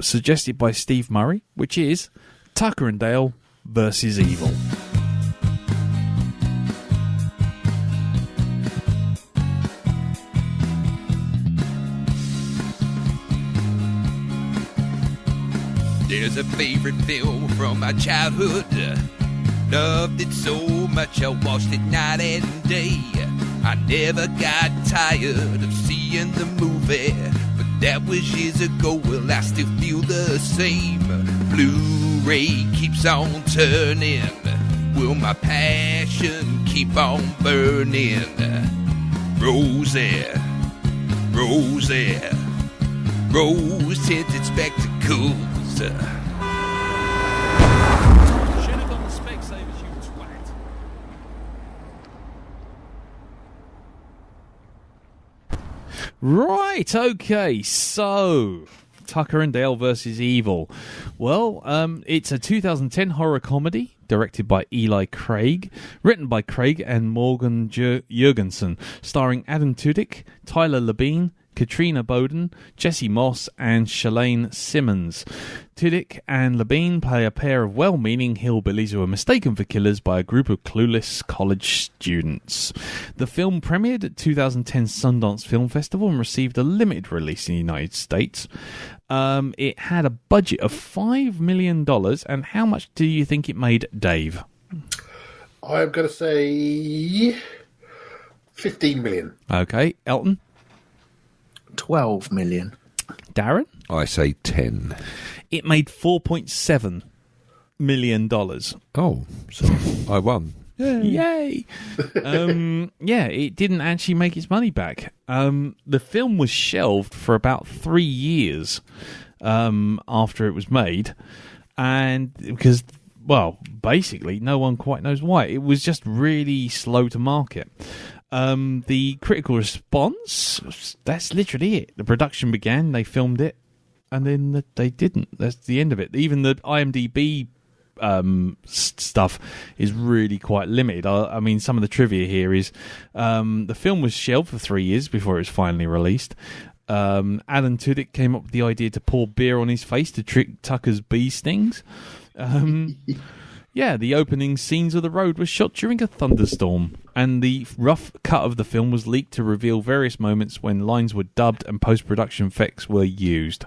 S1: suggested by Steve Murray, which is Tucker and Dale versus Evil.
S2: There's a favorite film from my childhood. Loved it so much I watched it night and day. I never got tired of seeing the movie, but that was years ago. Well, I still feel the same. Blu-ray keeps on turning. Will my passion keep on burning? Rosie, Rosie, rose-tinted spectacles.
S1: Should have done the Specsavers, you twat. Right, okay, so Tucker and Dale versus Evil. Well, it's a 2010 horror comedy directed by Eli Craig, written by Craig and Morgan Jurgensen, starring Adam Tudyk, Tyler Labine, Katrina Bowden, Jesse Moss, and Shalane Simmons. Tudyk and Labine play a pair of well-meaning hillbillies who are mistaken for killers by a group of clueless college students. The film premiered at 2010 Sundance Film Festival and received a limited release in the United States. It had a budget of $5 million, and how much do you think it made, Dave?
S4: I'm going to say 15 million.
S1: Okay, Elton?
S3: 12 million.
S1: Darren?
S2: I say 10.
S1: It made $4.7 million.
S2: Oh, so I won.
S1: Yay! Yeah, it didn't actually make its money back. The film was shelved for about 3 years after it was made, and because, well, basically no one quite knows why. It was just really slow to market. The critical response, that's literally it. The production began, they filmed it, and then they didn't. That's the end of it. Even the IMDb stuff is really quite limited. I mean, some of the trivia here is the film was shelved for 3 years before it was finally released. Alan Tudyk came up with the idea to pour beer on his face to trick Tucker's bee stings. Yeah, the opening scenes of The Road was shot during a thunderstorm, and the rough cut of the film was leaked to reveal various moments when lines were dubbed and post-production effects were used.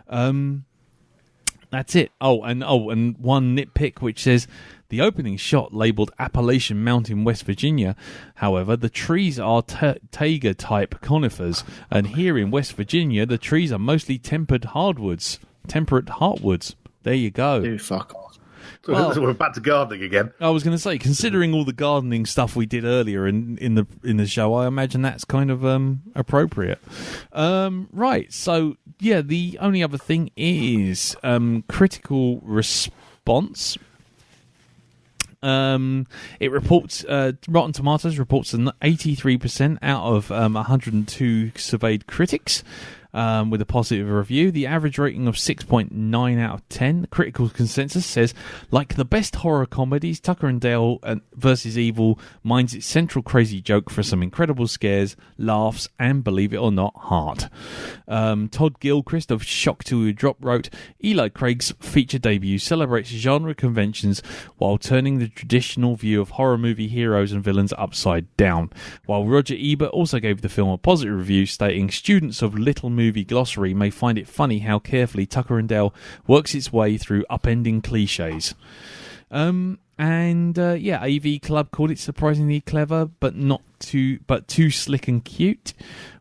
S1: That's it. And one nitpick which says the opening shot labelled Appalachian Mountain, West Virginia. However, the trees are taiga-type conifers, and here in West Virginia, the trees are mostly temperate heartwoods. There you go.
S3: Do fuck off.
S4: So we're back to gardening again.
S1: I was going to say, considering all the gardening stuff we did earlier in the show, I imagine that's kind of appropriate. Right, so yeah, the only other thing is critical response. It reports Rotten Tomatoes reports an 83% out of 102 surveyed critics. With a positive review. The average rating of 6.9 out of 10. Critical consensus says, like the best horror comedies, Tucker and Dale versus Evil mines its central crazy joke for some incredible scares, laughs, and, believe it or not, heart. Todd Gilchrist of Shock Till You Drop wrote, Eli Craig's feature debut celebrates genre conventions while turning the traditional view of horror movie heroes and villains upside down. While Roger Ebert also gave the film a positive review, stating, students of Little Movie Glossary may find it funny how carefully Tucker and Dale works its way through upending cliches. And AV Club called it surprisingly clever, but too slick and cute.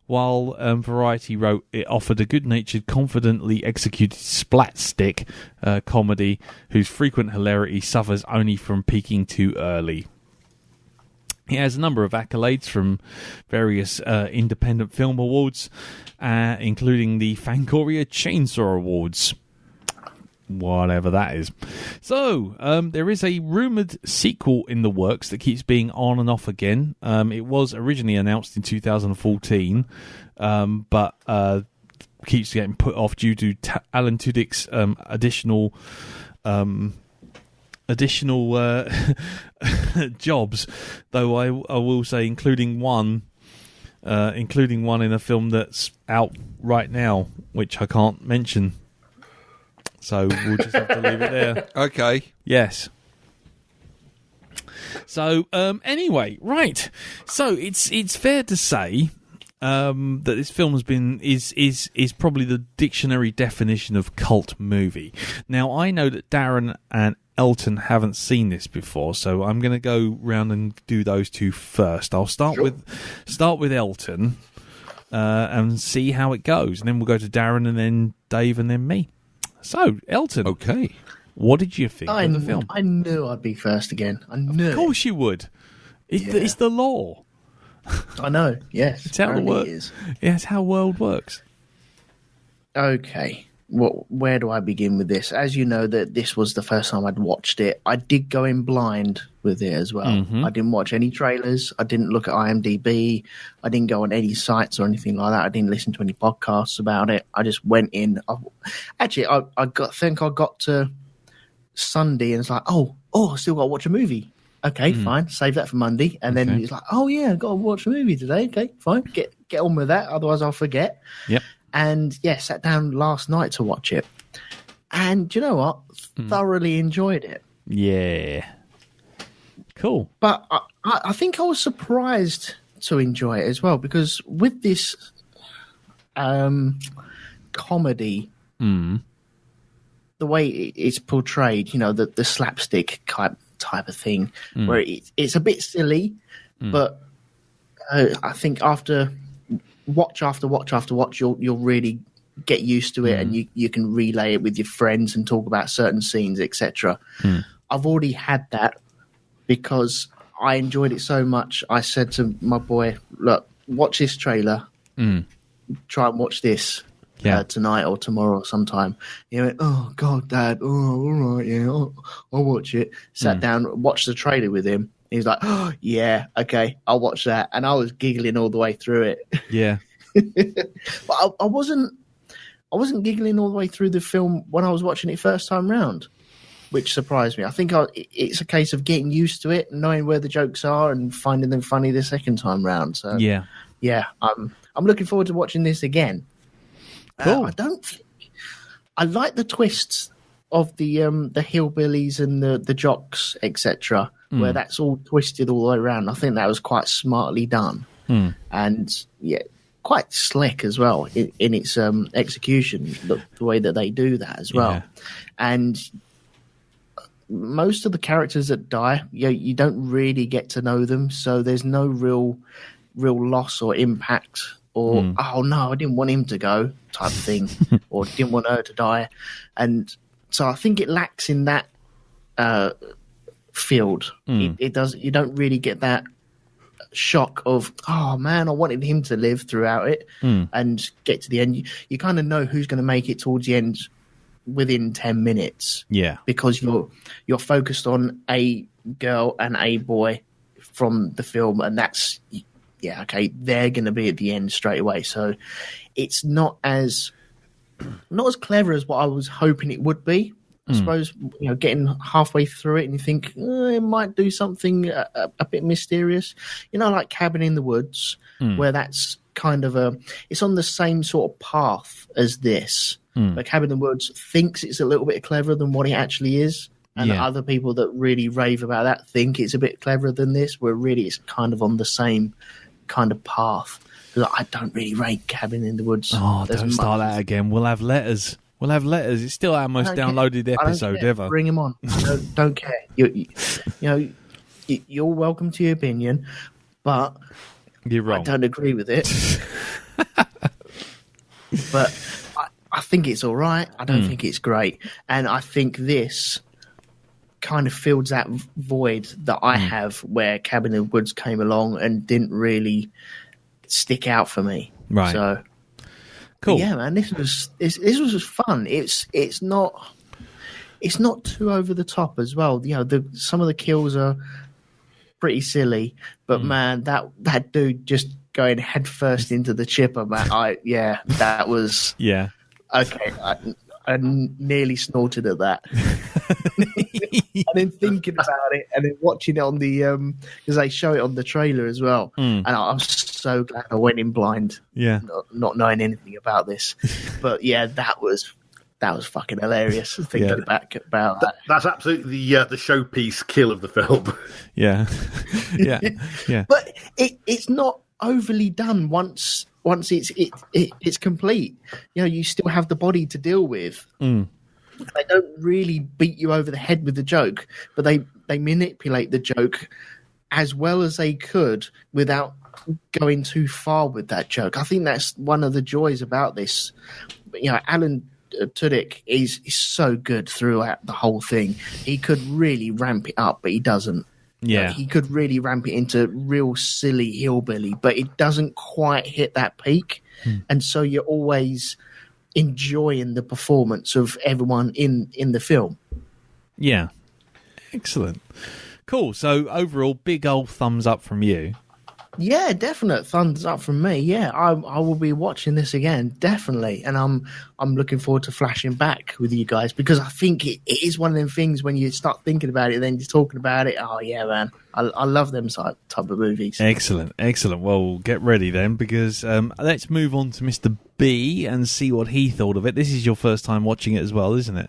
S1: While Variety wrote it offered a good-natured, confidently executed splatstick comedy whose frequent hilarity suffers only from peaking too early. It has a number of accolades from various independent film awards, including the Fangoria Chainsaw Awards. Whatever that is. So, there is a rumoured sequel in the works that keeps being on and off again. It was originally announced in 2014, but keeps getting put off due to Alan Tudyk's additional jobs. Though I will say, including one in a film that's out right now, which I can't mention. So we'll just have to leave it there.
S2: Okay.
S1: Yes. So anyway, right. So it's fair to say that this film is probably the dictionary definition of cult movie. Now I know that Darren and Elton haven't seen this before, so I'm going to go round and do those two first. I'll start with Elton and see how it goes, and then we'll go to Darren and then Dave and then me. So, Elton.
S2: Okay.
S1: What did you think of the film?
S3: I knew I'd be first again. I knew.
S1: Of course you would. It's the law.
S3: I know. Yes.
S1: It's how the world. Yeah, it's how world works.
S3: Okay. Where do I begin with this? As you know, that this was the first time I'd watched it. I did go in blind with it as well.
S1: Mm-hmm.
S3: I didn't watch any trailers. I didn't look at IMDb. I didn't go on any sites or anything like that. I didn't listen to any podcasts about it. I just went in. I got to Sunday and it's like, oh, I still got to watch a movie. Okay, fine. Save that for Monday. And then it's like, oh yeah, I got to watch a movie today. Okay, fine. Get on with that. Otherwise I'll forget.
S1: Yep. And
S3: sat down last night to watch it. And do you know what? Thoroughly enjoyed it.
S1: Yeah. Cool.
S3: But I think I was surprised to enjoy it as well, because with this comedy, the way it's portrayed, the slapstick type of thing, where it's a bit silly, but I think after watch after watch after watch, you'll really get used to it, and you can relay it with your friends and talk about certain scenes, etc. I've already had that because I enjoyed it so much. I said to my boy, look, watch this trailer, try and watch this tonight or tomorrow or sometime. He went, oh God, Dad, all right, yeah, I'll watch it. Sat down, watched the trailer with him. He was like, oh, yeah, okay, I'll watch that. And I was giggling all the way through it.
S1: Yeah.
S3: But I wasn't giggling all the way through the film when I was watching it first time round, which surprised me. I think it's a case of getting used to it, knowing where the jokes are and finding them funny the second time round. So yeah, I'm looking forward to watching this again.
S1: Cool.
S3: I like the twists of the hillbillies and the jocks, etc., where that's all twisted all the way around. I think that was quite smartly done, and quite slick as well in its execution. The way that they do that as well, and most of the characters that die, you don't really get to know them, so there's no real loss or impact. Or oh no, I didn't want him to go type of thing, or didn't want her to die, and so I think it lacks in that field. It does. You don't really get that shock of oh man, I wanted him to live throughout it and get to the end. You kind of know who's going to make it towards the end within 10 minutes.
S1: Yeah,
S3: because you're focused on a girl and a boy from the film, and that's. Yeah, okay, they're going to be at the end straight away. So it's not as clever as what I was hoping it would be. I suppose, getting halfway through it and you think it might do something a bit mysterious. Like Cabin in the Woods, where that's kind of it's on the same sort of path as this. But Cabin in the Woods thinks it's a little bit cleverer than what it actually is. And other people that really rave about that think it's a bit cleverer than this, where really it's kind of on the same kind of path. I don't really rate Cabin in the Woods.
S1: Oh, don't start that again. We'll have letters. We'll have letters. It's still our most
S3: I don't
S1: downloaded
S3: care. I don't
S1: episode
S3: care.
S1: ever.
S3: Bring him on. Don't care. You're welcome to your opinion, but
S1: You're
S3: I
S1: wrong.
S3: don't agree with it. But I think it's all right. I don't think it's great, and I think this kind of fills that void that I have where Cabin in the Woods came along and didn't really stick out for me.
S1: Right.
S3: So
S1: Cool.
S3: yeah, man, this was fun. It's not too over the top as well. You know, some of the kills are pretty silly, but man, that dude just going headfirst into the chipper, man. That was
S1: Yeah.
S3: okay. I nearly snorted at that. And then thinking about it, and then watching it on the because they show it on the trailer as well. And I'm so glad I went in blind,
S1: Yeah.
S3: not knowing anything about this. But yeah, that was fucking hilarious. Thinking back about that.
S4: That's absolutely the showpiece kill of the film.
S1: Yeah. Yeah. Yeah.
S3: But it's not overly done once it's complete. You know, you still have the body to deal with. They don't really beat you over the head with the joke, but they manipulate the joke as well as they could without going too far with that joke. I think that's one of the joys about this. You know, Alan Tudyk is so good throughout the whole thing. He could really ramp it up, but he doesn't.
S1: Yeah.
S3: He could really ramp it into real silly hillbilly, but it doesn't quite hit that peak. And so you're always enjoying the performance of everyone in the film.
S1: Yeah. Excellent. Cool. So overall, big old thumbs up from you.
S3: Yeah, definite thumbs up from me. Yeah, I will be watching this again, definitely, and I'm looking forward to flashing back with you guys because I think it is one of them things when you start thinking about it, then you're talking about it. Oh yeah, man, I love them type of movies.
S1: Excellent. Excellent. Well, get ready then because let's move on to Mr. B and see what he thought of it. This is your first time watching it as well, isn't it?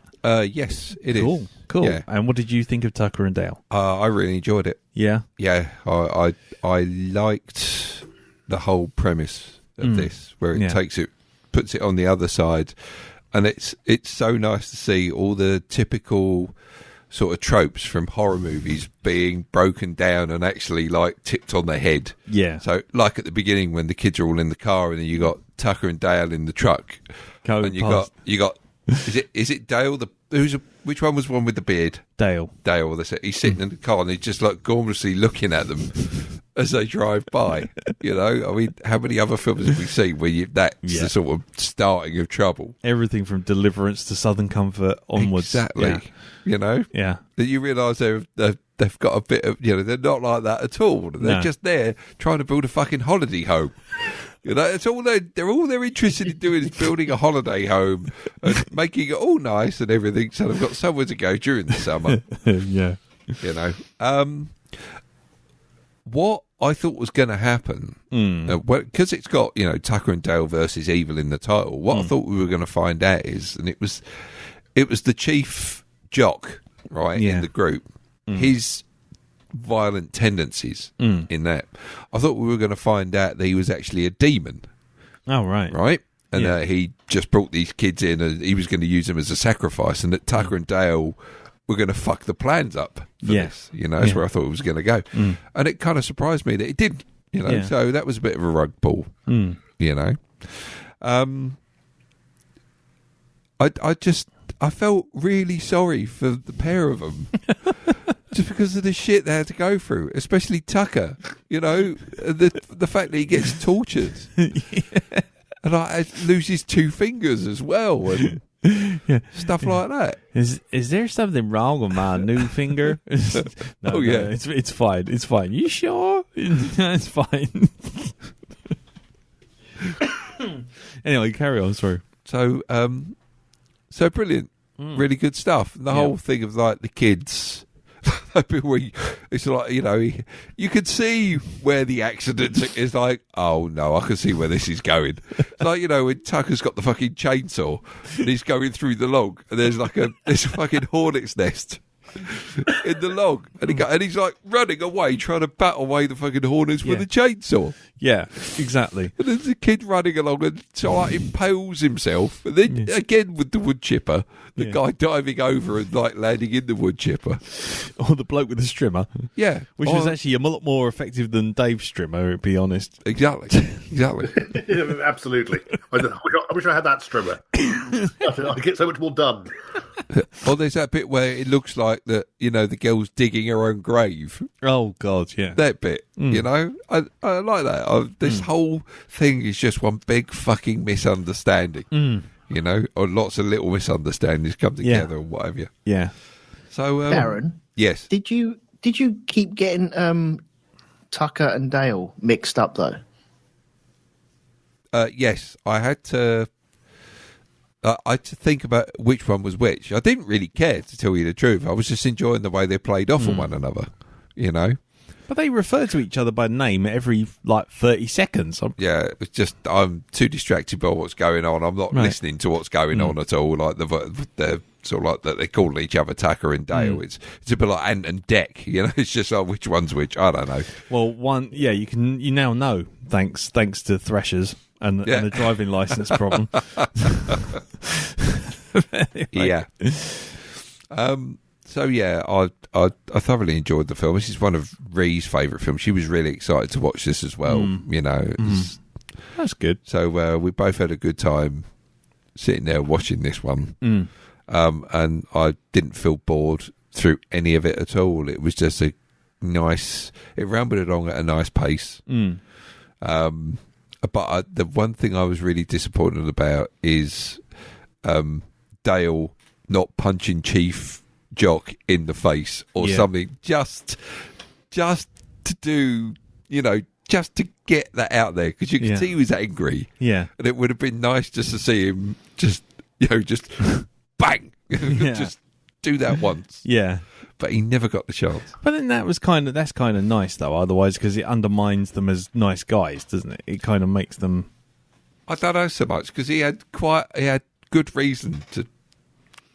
S2: Yes, it is.
S1: Cool.
S2: Yeah.
S1: And what did you think of Tucker and Dale?
S2: I really enjoyed it.
S1: Yeah.
S2: Yeah, I liked the whole premise of this, where it puts it on the other side, and it's so nice to see all the typical sort of tropes from horror movies being broken down and actually like tipped on the head.
S1: Yeah.
S2: So, like at the beginning when the kids are all in the car, and then you got Tucker and Dale in the truck,
S1: Going
S2: and
S1: past.
S2: you got is it Dale which one was one with the beard?
S1: Dale.
S2: He's sitting in the car and he's just like gormlessly looking at them as they drive by. You know, I mean, how many other films have we seen where that's the sort of starting of trouble?
S1: Everything from Deliverance to Southern Comfort onwards.
S2: Exactly.
S1: Yeah.
S2: You know?
S1: Yeah.
S2: That you realise they've got a bit of, you know, they're not like that at all. They're
S1: No.
S2: just there trying to build a fucking holiday home. You know, it's all they're interested in doing is building a holiday home and making it all nice and everything, so they've got somewhere to go during the summer.
S1: Yeah.
S2: You know, what I thought was going to happen, because it's got, you know, Tucker and Dale versus Evil in the title. What I thought we were going to find out is, and it was the chief jock, right,
S1: Yeah.
S2: in the group, his violent tendencies in that. I thought we were going to find out that he was actually a demon,
S1: Oh, right.
S2: right? And
S1: Yeah.
S2: he just brought these kids in and he was going to use them as a sacrifice, and that Tucker and Dale were going to fuck the plans up for
S1: Yeah.
S2: this. You know, that's
S1: Yeah.
S2: where I thought it was going to go. And it kind of surprised me that it didn't, you know,
S1: Yeah.
S2: so that was a bit of a rug pull, you know. I felt really sorry for the pair of them. Just because of the shit they had to go through, especially Tucker, you know, the fact that he gets tortured and loses 2 fingers as well, and stuff like that.
S1: Is there something wrong with my new finger? No, it's fine. It's fine. You sure? It's fine. Anyway, carry on. Sorry.
S2: So brilliant, really good stuff. And the whole thing of like the kids. It's like, you know, you could see where the accident is. Like, oh no, I can see where this is going. It's like, you know, when Tucker's got the fucking chainsaw and he's going through the log, and there's a fucking hornet's nest in the log, and he's like running away, trying to bat away the fucking Hornets with
S1: Yeah.
S2: a chainsaw.
S1: Yeah, exactly.
S2: And there's a kid running along and so like impales himself. And then again with the wood chipper, the guy diving over and like landing in the wood chipper.
S1: Or the bloke with the strimmer,
S2: Yeah,
S1: which was actually a lot more effective than Dave's strimmer, to be honest.
S2: exactly.
S4: Absolutely. I wish I had that strimmer. I'd get so much more done.
S2: Or there's that bit where it looks like that, you know, the girl's digging her own grave.
S1: Oh God, yeah.
S2: That bit, you know, I like that. This whole thing is just one big fucking misunderstanding. You know, or lots of little misunderstandings come together and whatever.
S1: Yeah.
S2: So,
S3: Darren,
S2: yes,
S3: did you keep getting Tucker and Dale mixed up though?
S2: yes, I had to. I had to think about which one was which. I didn't really care, to tell you the truth. I was just enjoying the way they played off on one another. You know.
S1: But they refer to each other by name every like 30 seconds.
S2: Yeah, it's just I'm too distracted by what's going on. I'm not listening to what's going on at all. Like the sort of like that they call each other Tucker and Dale. It's a bit like Ant and Dec. You know, it's just like which one's which. I don't know.
S1: Well, you now know thanks to Threshers and the driving license problem. Anyway.
S2: Yeah. So yeah, I thoroughly enjoyed the film. This is one of Ree's favourite films. She was really excited to watch this as well. You know,
S1: That's good.
S2: so we both had a good time sitting there watching this one, and I didn't feel bored through any of it at all. It was just a nice. It rambled along at a nice pace. But the one thing I was really disappointed about is Dale not punching Chief Jock in the face or something, just to do, you know, just to get that out there, because you can see he was angry.
S1: Yeah.
S2: And it would have been nice just to see him just bang, just do that once.
S1: Yeah.
S2: But he never got the chance.
S1: But then that's kind of nice though. Otherwise, because it undermines them as nice guys, doesn't it? It kind of makes them.
S2: I don't know so much, because he had good reason to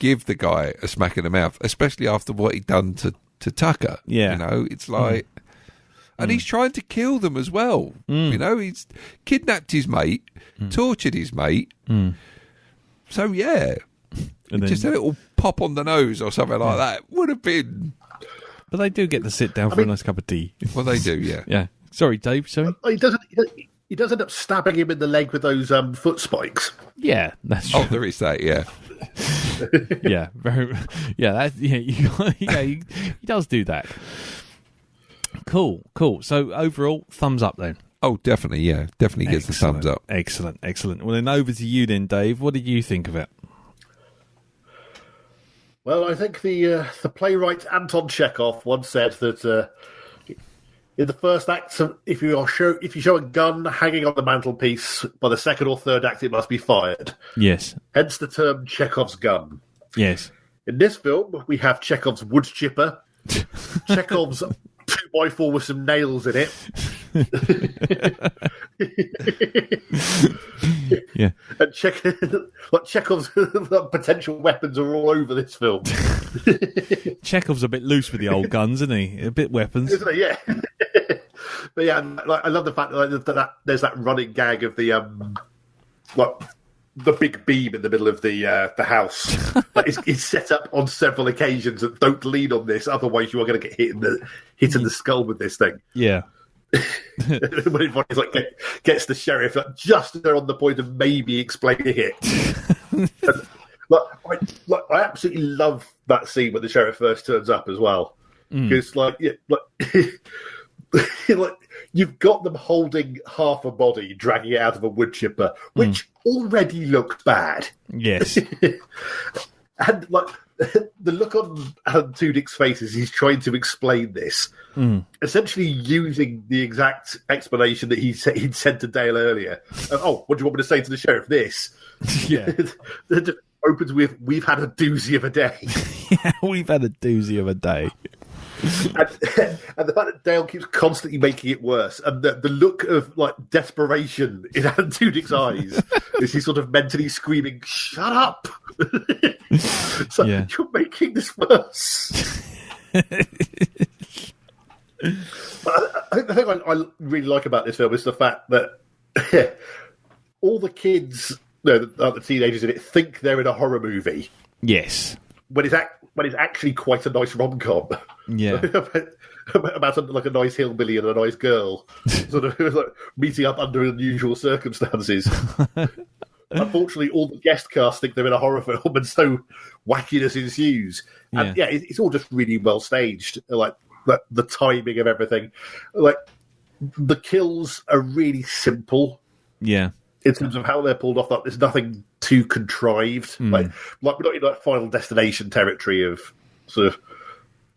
S2: give the guy a smack in the mouth, especially after what he'd done to Tucker.
S1: Yeah.
S2: You know, it's like... And he's trying to kill them as well. You know, he's kidnapped his mate, tortured his mate. So, yeah.
S1: And then,
S2: Just a little pop on the nose or something like that would have been...
S1: but they do get to sit down for a nice cup of tea.
S2: Well, they do, yeah.
S1: Yeah. Sorry, Dave. Sorry.
S4: He does end up stabbing him in the leg with those foot spikes.
S1: Yeah, that's true.
S2: Oh, there is that, yeah.
S1: Yeah, very. Yeah, he does do that. Cool. So overall, thumbs up then.
S2: Oh, definitely, yeah. Definitely gets the thumbs up.
S1: Excellent. Well, then over to you then, Dave. What did you think of it?
S4: Well, I think the playwright Anton Chekhov once said that in the first act, if you show a gun hanging on the mantelpiece, by the second or third act, it must be fired.
S1: Yes.
S4: Hence the term Chekhov's gun.
S1: Yes.
S4: In this film, we have Chekhov's wood chipper, Chekhov's 2x4 with some nails in it.
S1: Yeah.
S4: And Chekhov's potential weapons are all over this film.
S1: Chekhov's a bit loose with the old guns, isn't he? A bit weapons.
S4: Isn't it? Yeah. But yeah, I love the fact that there's that running gag of the the big beam in the middle of the house. It's set up on several occasions that don't lean on this, otherwise you are going to get hit in the skull with this thing.
S1: Yeah.
S4: When everybody's like gets the sheriff just there on the point of maybe explaining it. I absolutely love that scene when the sheriff first turns up as well, because you've got them holding half a body, dragging it out of a wood chipper, which already looks bad.
S1: Yes.
S4: And the look on Alan Tudyk's face as he's trying to explain this, essentially using the exact explanation that he'd said to Dale earlier. What do you want me to say to the sheriff? This.
S1: Yeah.
S4: It opens with, "We've had a doozy of a day."
S1: Yeah, we've had a doozy of a day.
S4: and the fact that Dale keeps constantly making it worse, and the look of like desperation in Alan Tudyk's eyes, is he sort of mentally screaming, "Shut up!" So
S1: Yeah.
S4: you're making this worse. But the thing I really like about this film is the fact that all the kids, the teenagers in it, think they're in a horror movie
S1: Yes.
S4: when it's actually quite a nice rom-com.
S1: Yeah.
S4: about like a nice hillbilly and a nice girl, sort of like meeting up under unusual circumstances. Unfortunately, all the guest cast think they're in a horror film, and so wackiness ensues. And
S1: Yeah.
S4: it's all just really well staged. Like the timing of everything, like the kills are really simple
S1: Yeah.
S4: in terms of how they're pulled off. Like, there's nothing too contrived. Like we're not in like Final Destination territory of sort of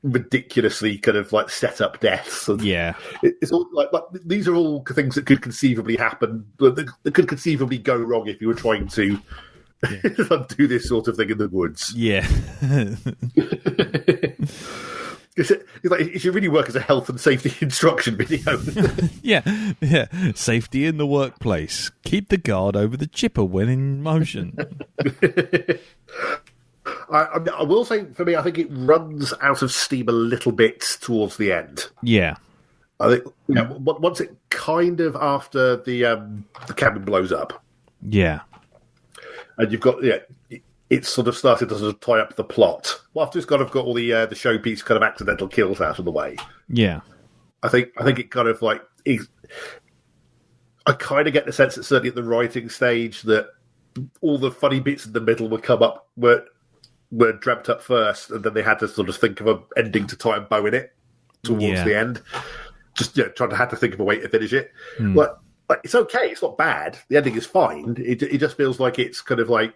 S4: ridiculously kind of like set up deaths. And
S1: Yeah.
S4: it's all like these are all things that could conceivably happen, that could conceivably go wrong if you were trying to do this sort of thing in the woods.
S1: Yeah.
S4: It should really work as a health and safety instruction video.
S1: Yeah. Yeah. Safety in the workplace. Keep the guard over the chipper when in motion.
S4: I will say, for me, I think it runs out of steam a little bit towards the end.
S1: Yeah.
S4: I think once it kind of after the cabin blows up,
S1: Yeah.
S4: and you've got it's sort of started to sort of tie up the plot. Well, after it's kind of got all the showpiece kind of accidental kills out of the way,
S1: Yeah.
S4: I think it kind of like I kind of get the sense that certainly at the writing stage that all the funny bits in the middle would come up were dreamt up first, and then they had to sort of think of an ending to tie a bow in it towards the end. Just had to think of a way to finish it. Like it's okay, it's not bad. The ending is fine. It just feels like it's kind of like,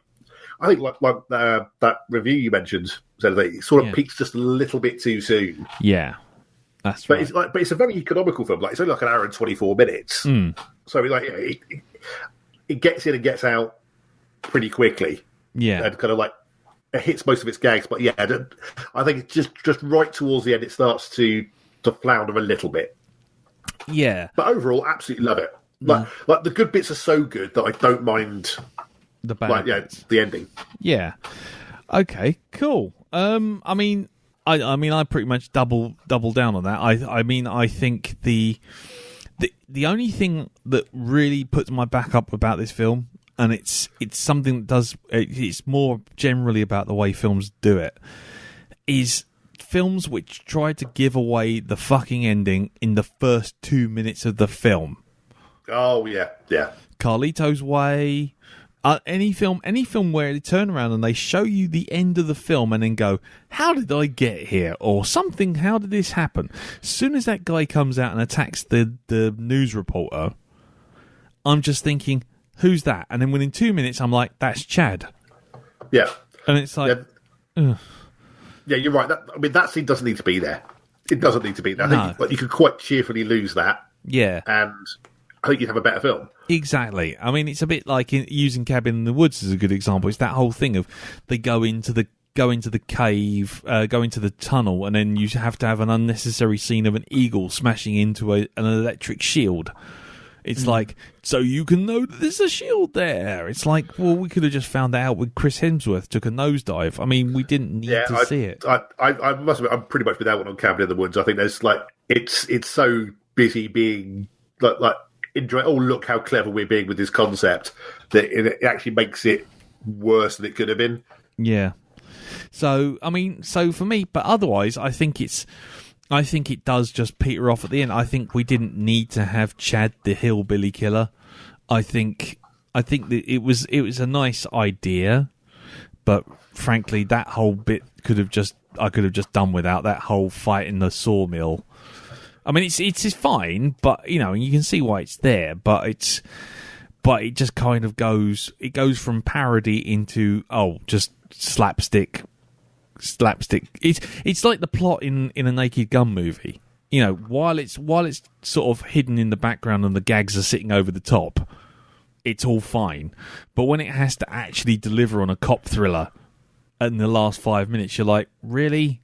S4: I think like that review you mentioned said that it sort of peaks just a little bit too soon.
S1: Yeah. That's
S4: But
S1: right.
S4: it's a very economical film. Like it's only like an hour and 24 minutes. So it gets in and gets out pretty quickly.
S1: Yeah.
S4: And kind of like it hits most of its gags. But I think it's just right towards the end it starts to flounder a little bit.
S1: Yeah.
S4: But overall, absolutely love it. Like the good bits are so good that I don't mind.
S1: The bad.
S4: Like the ending.
S1: Yeah. Okay. Cool. I mean, I pretty much double down on that. I think the only thing that really puts my back up about this film, and it's something that does, it's more generally about the way films do it, is films which try to give away the fucking ending in the first 2 minutes of the film.
S4: Oh yeah.
S1: Carlito's Way. Any film where they turn around and they show you the end of the film and then go, how did I get here? Or something, how did this happen? As soon as that guy comes out and attacks the news reporter, I'm just thinking, who's that? And then within 2 minutes, I'm like, that's Chad.
S4: Yeah.
S1: And it's like,
S4: Yeah, you're right. That scene doesn't need to be there. It doesn't need to be there. I think you could quite cheerfully lose that,
S1: yeah.
S4: and I think you'd have a better film.
S1: Exactly. I mean, it's a bit like using Cabin in the Woods as a good example. It's that whole thing of they go into the cave, go into the tunnel, and then you have to have an unnecessary scene of an eagle smashing into an electric shield. It's like, so you can know that there's a shield there. It's like, well, we could have just found that out when Chris Hemsworth took a nosedive. I mean, we didn't need to see it.
S4: I must admit, I'm pretty much with that one on Cabin in the Woods. I think there's like it's so busy being like enjoy. Oh, look how clever we're being with this concept that it actually makes it worse than it could have been.
S1: Yeah. So I mean, so for me, but otherwise, I think it does just peter off at the end. I think we didn't need to have Chad the hillbilly killer. I think that it was a nice idea, but frankly, that whole bit I could have just done without that whole fight in the sawmill. I mean, it's fine, but you can see why it's there, but it just kind of goes from parody into just slapstick. It's like the plot in a Naked Gun movie. While it's sort of hidden in the background and the gags are sitting over the top, it's all fine. But when it has to actually deliver on a cop thriller in the last 5 minutes, you're like, really?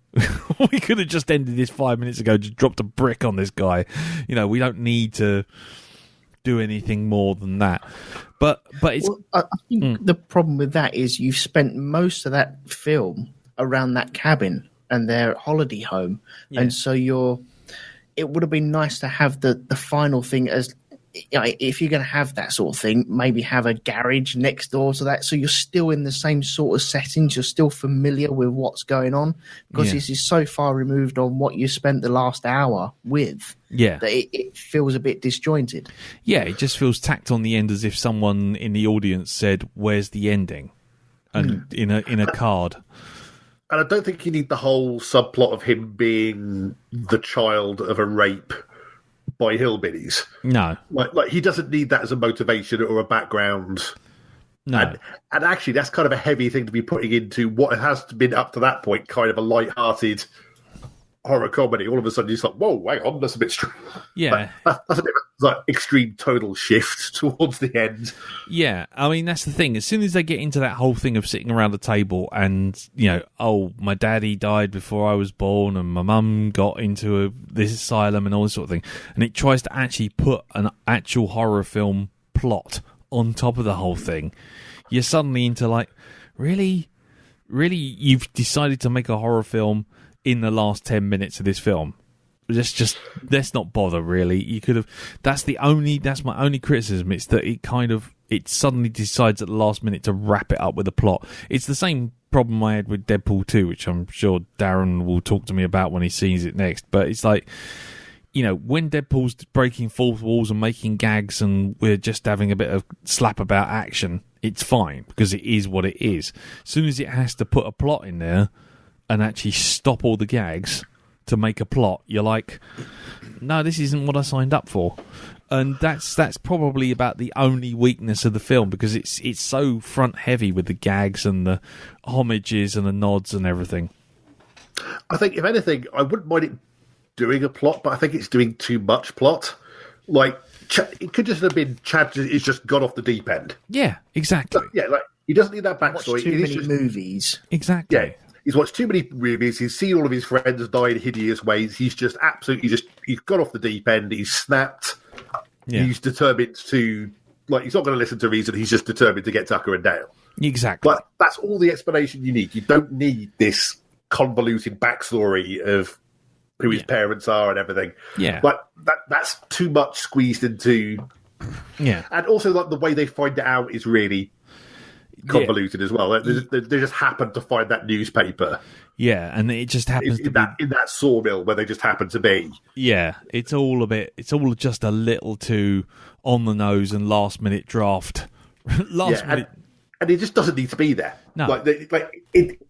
S1: We could have just ended this 5 minutes ago, just dropped a brick on this guy. We don't need to do anything more than that. But it's
S3: Well, I think the problem with that is you've spent most of that film around that cabin and their holiday home, and so it would have been nice to have the final thing as, if you're going to have that sort of thing, maybe have a garage next door to that, so you're still in the same sort of settings, you're still familiar with what's going on, because this is so far removed on what you spent the last hour with. That it feels a bit disjointed.
S1: Yeah, it just feels tacked on the end, as if someone in the audience said, "Where's the ending?" and in a card.
S4: And I don't think you need the whole subplot of him being the child of a rape by hillbillies.
S1: No.
S4: Like he doesn't need that as a motivation or a background.
S1: No.
S4: And actually, that's kind of a heavy thing to be putting into what has been up to that point kind of a light-hearted horror comedy. All of a sudden, you're like, whoa, hang on, that's a bit strange.
S1: Yeah.
S4: That's a bit like extreme tonal shift towards the end.
S1: Yeah, I mean, that's the thing. As soon as they get into that whole thing of sitting around the table and, my daddy died before I was born and my mum got into this asylum and all this sort of thing, and it tries to actually put an actual horror film plot on top of the whole thing, you're suddenly into like, really, you've decided to make a horror film in the last 10 minutes of this film. Let's not bother, really. You could have. That's my only criticism. It's that it suddenly decides at the last minute to wrap it up with a plot. It's the same problem I had with Deadpool 2, which I'm sure Darren will talk to me about when he sees it next. But it's like, when Deadpool's breaking fourth walls and making gags and we're just having a bit of slap about action, it's fine because it is what it is. As soon as it has to put a plot in there and actually stop all the gags to make a plot, you're like, no, this isn't what I signed up for. And that's probably about the only weakness of the film, because it's so front heavy with the gags and the homages and the nods and everything.
S4: I think, if anything, I wouldn't mind it doing a plot, but I think it's doing too much plot. Like, it could just have been Chad is just gone off the deep end.
S1: Yeah, exactly.
S4: Yeah, like, he doesn't need that
S3: Watch
S4: backstory.
S3: too many movies.
S1: Exactly.
S4: Yeah. He's watched too many movies. He's seen all of his friends die in hideous ways. He's just he's got off the deep end. He's snapped.
S1: Yeah.
S4: He's determined to, he's not going to listen to reason. He's just determined to get Tucker and Dale.
S1: Exactly.
S4: But that's all the explanation you need. You don't need this convoluted backstory of who his parents are and everything.
S1: Yeah.
S4: But that's too much squeezed into.
S1: Yeah.
S4: And also, the way they find it out is really convoluted as well. They just happen to find that newspaper.
S1: Yeah, and it just happens
S4: in that sawmill where they just happen to be.
S1: Yeah, it's all just a little too on the nose and last minute draft.
S4: And it just doesn't need to be there.
S1: No,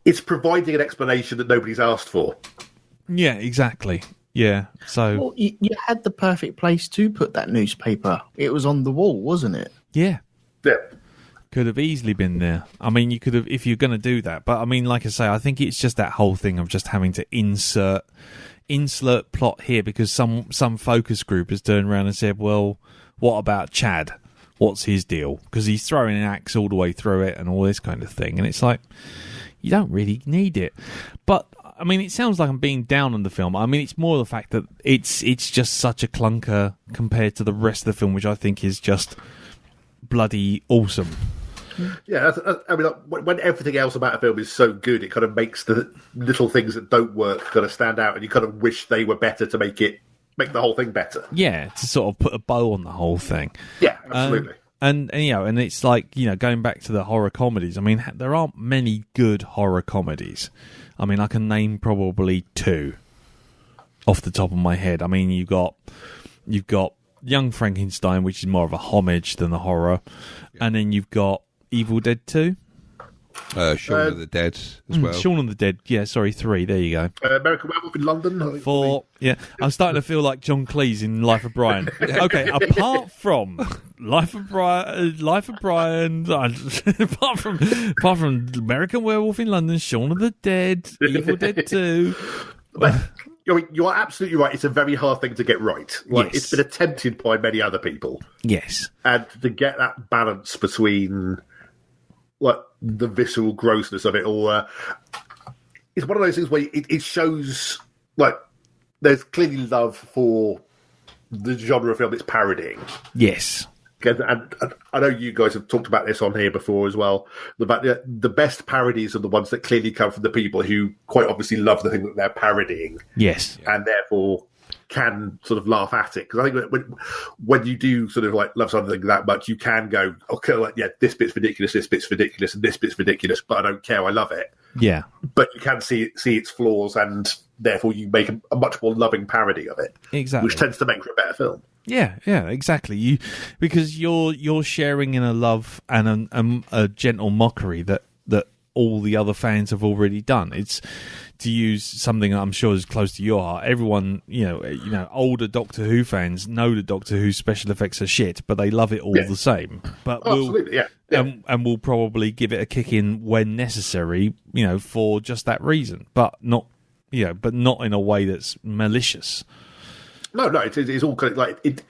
S4: it's providing an explanation that nobody's asked for.
S1: Yeah, exactly. Yeah, so
S3: Well, you had the perfect place to put that newspaper. It was on the wall, wasn't it?
S1: yeah.
S4: Yeah.
S1: Could have easily been there. I mean, you could have, if you're going to do that. But I mean, like I say, I think it's just that whole thing of just having to insert plot here because some focus group has turned around and said, well, what about Chad? What's his deal? Because he's throwing an axe all the way through it and all this kind of thing. And it's like, you don't really need it. But I mean, it sounds like I'm being down on the film. I mean, it's more the fact that it's just such a clunker compared to the rest of the film, which I think is just bloody awesome.
S4: Yeah, I mean, when everything else about a film is so good, it kind of makes the little things that don't work kind of stand out, and you kind of wish they were better to make the whole thing better.
S1: Yeah, to sort of put a bow on the whole thing.
S4: Yeah, absolutely.
S1: And it's like, going back to the horror comedies. I mean, there aren't many good horror comedies. I mean, I can name probably 2 off the top of my head. I mean, you've got Young Frankenstein, which is more of a homage than a horror, and then you've got Evil Dead 2.
S2: Shaun of the Dead as well.
S1: Shaun of the Dead, 3. There you go.
S4: American Werewolf in London.
S1: 4. Yeah, I'm starting to feel like John Cleese in Life of Brian. Okay, apart from Life of Brian, apart from American Werewolf in London, Shaun of the Dead, Evil Dead 2.
S4: You are absolutely right. It's a very hard thing to get right.
S1: Yes.
S4: It's been attempted by many other people.
S1: Yes.
S4: And to get that balance between the visceral grossness of it all, it's one of those things where it shows like there's clearly love for the genre of film it's parodying.
S1: Yes.
S4: And I know you guys have talked about this on here before as well. About the best parodies are the ones that clearly come from the people who quite obviously love the thing that they're parodying.
S1: Yes.
S4: And therefore can sort of laugh at it. Because I think when you do sort of like love something that much, you can go, okay, like, yeah, this bit's ridiculous, and this bit's ridiculous, but I don't care, I love it.
S1: Yeah.
S4: But you can see its flaws, and therefore you make a much more loving parody of it.
S1: Exactly.
S4: Which tends to make for a better film.
S1: Yeah, exactly. Because you're sharing in a love and a gentle mockery that all the other fans have already done. It's, to use something I'm sure is close to your heart. Everyone, older Doctor Who fans know the Doctor Who special effects are shit, but they love it all the same. But
S4: absolutely, yeah.
S1: And we'll probably give it a kick in when necessary, for just that reason. But not in a way that's malicious.
S4: No, it's all kind of like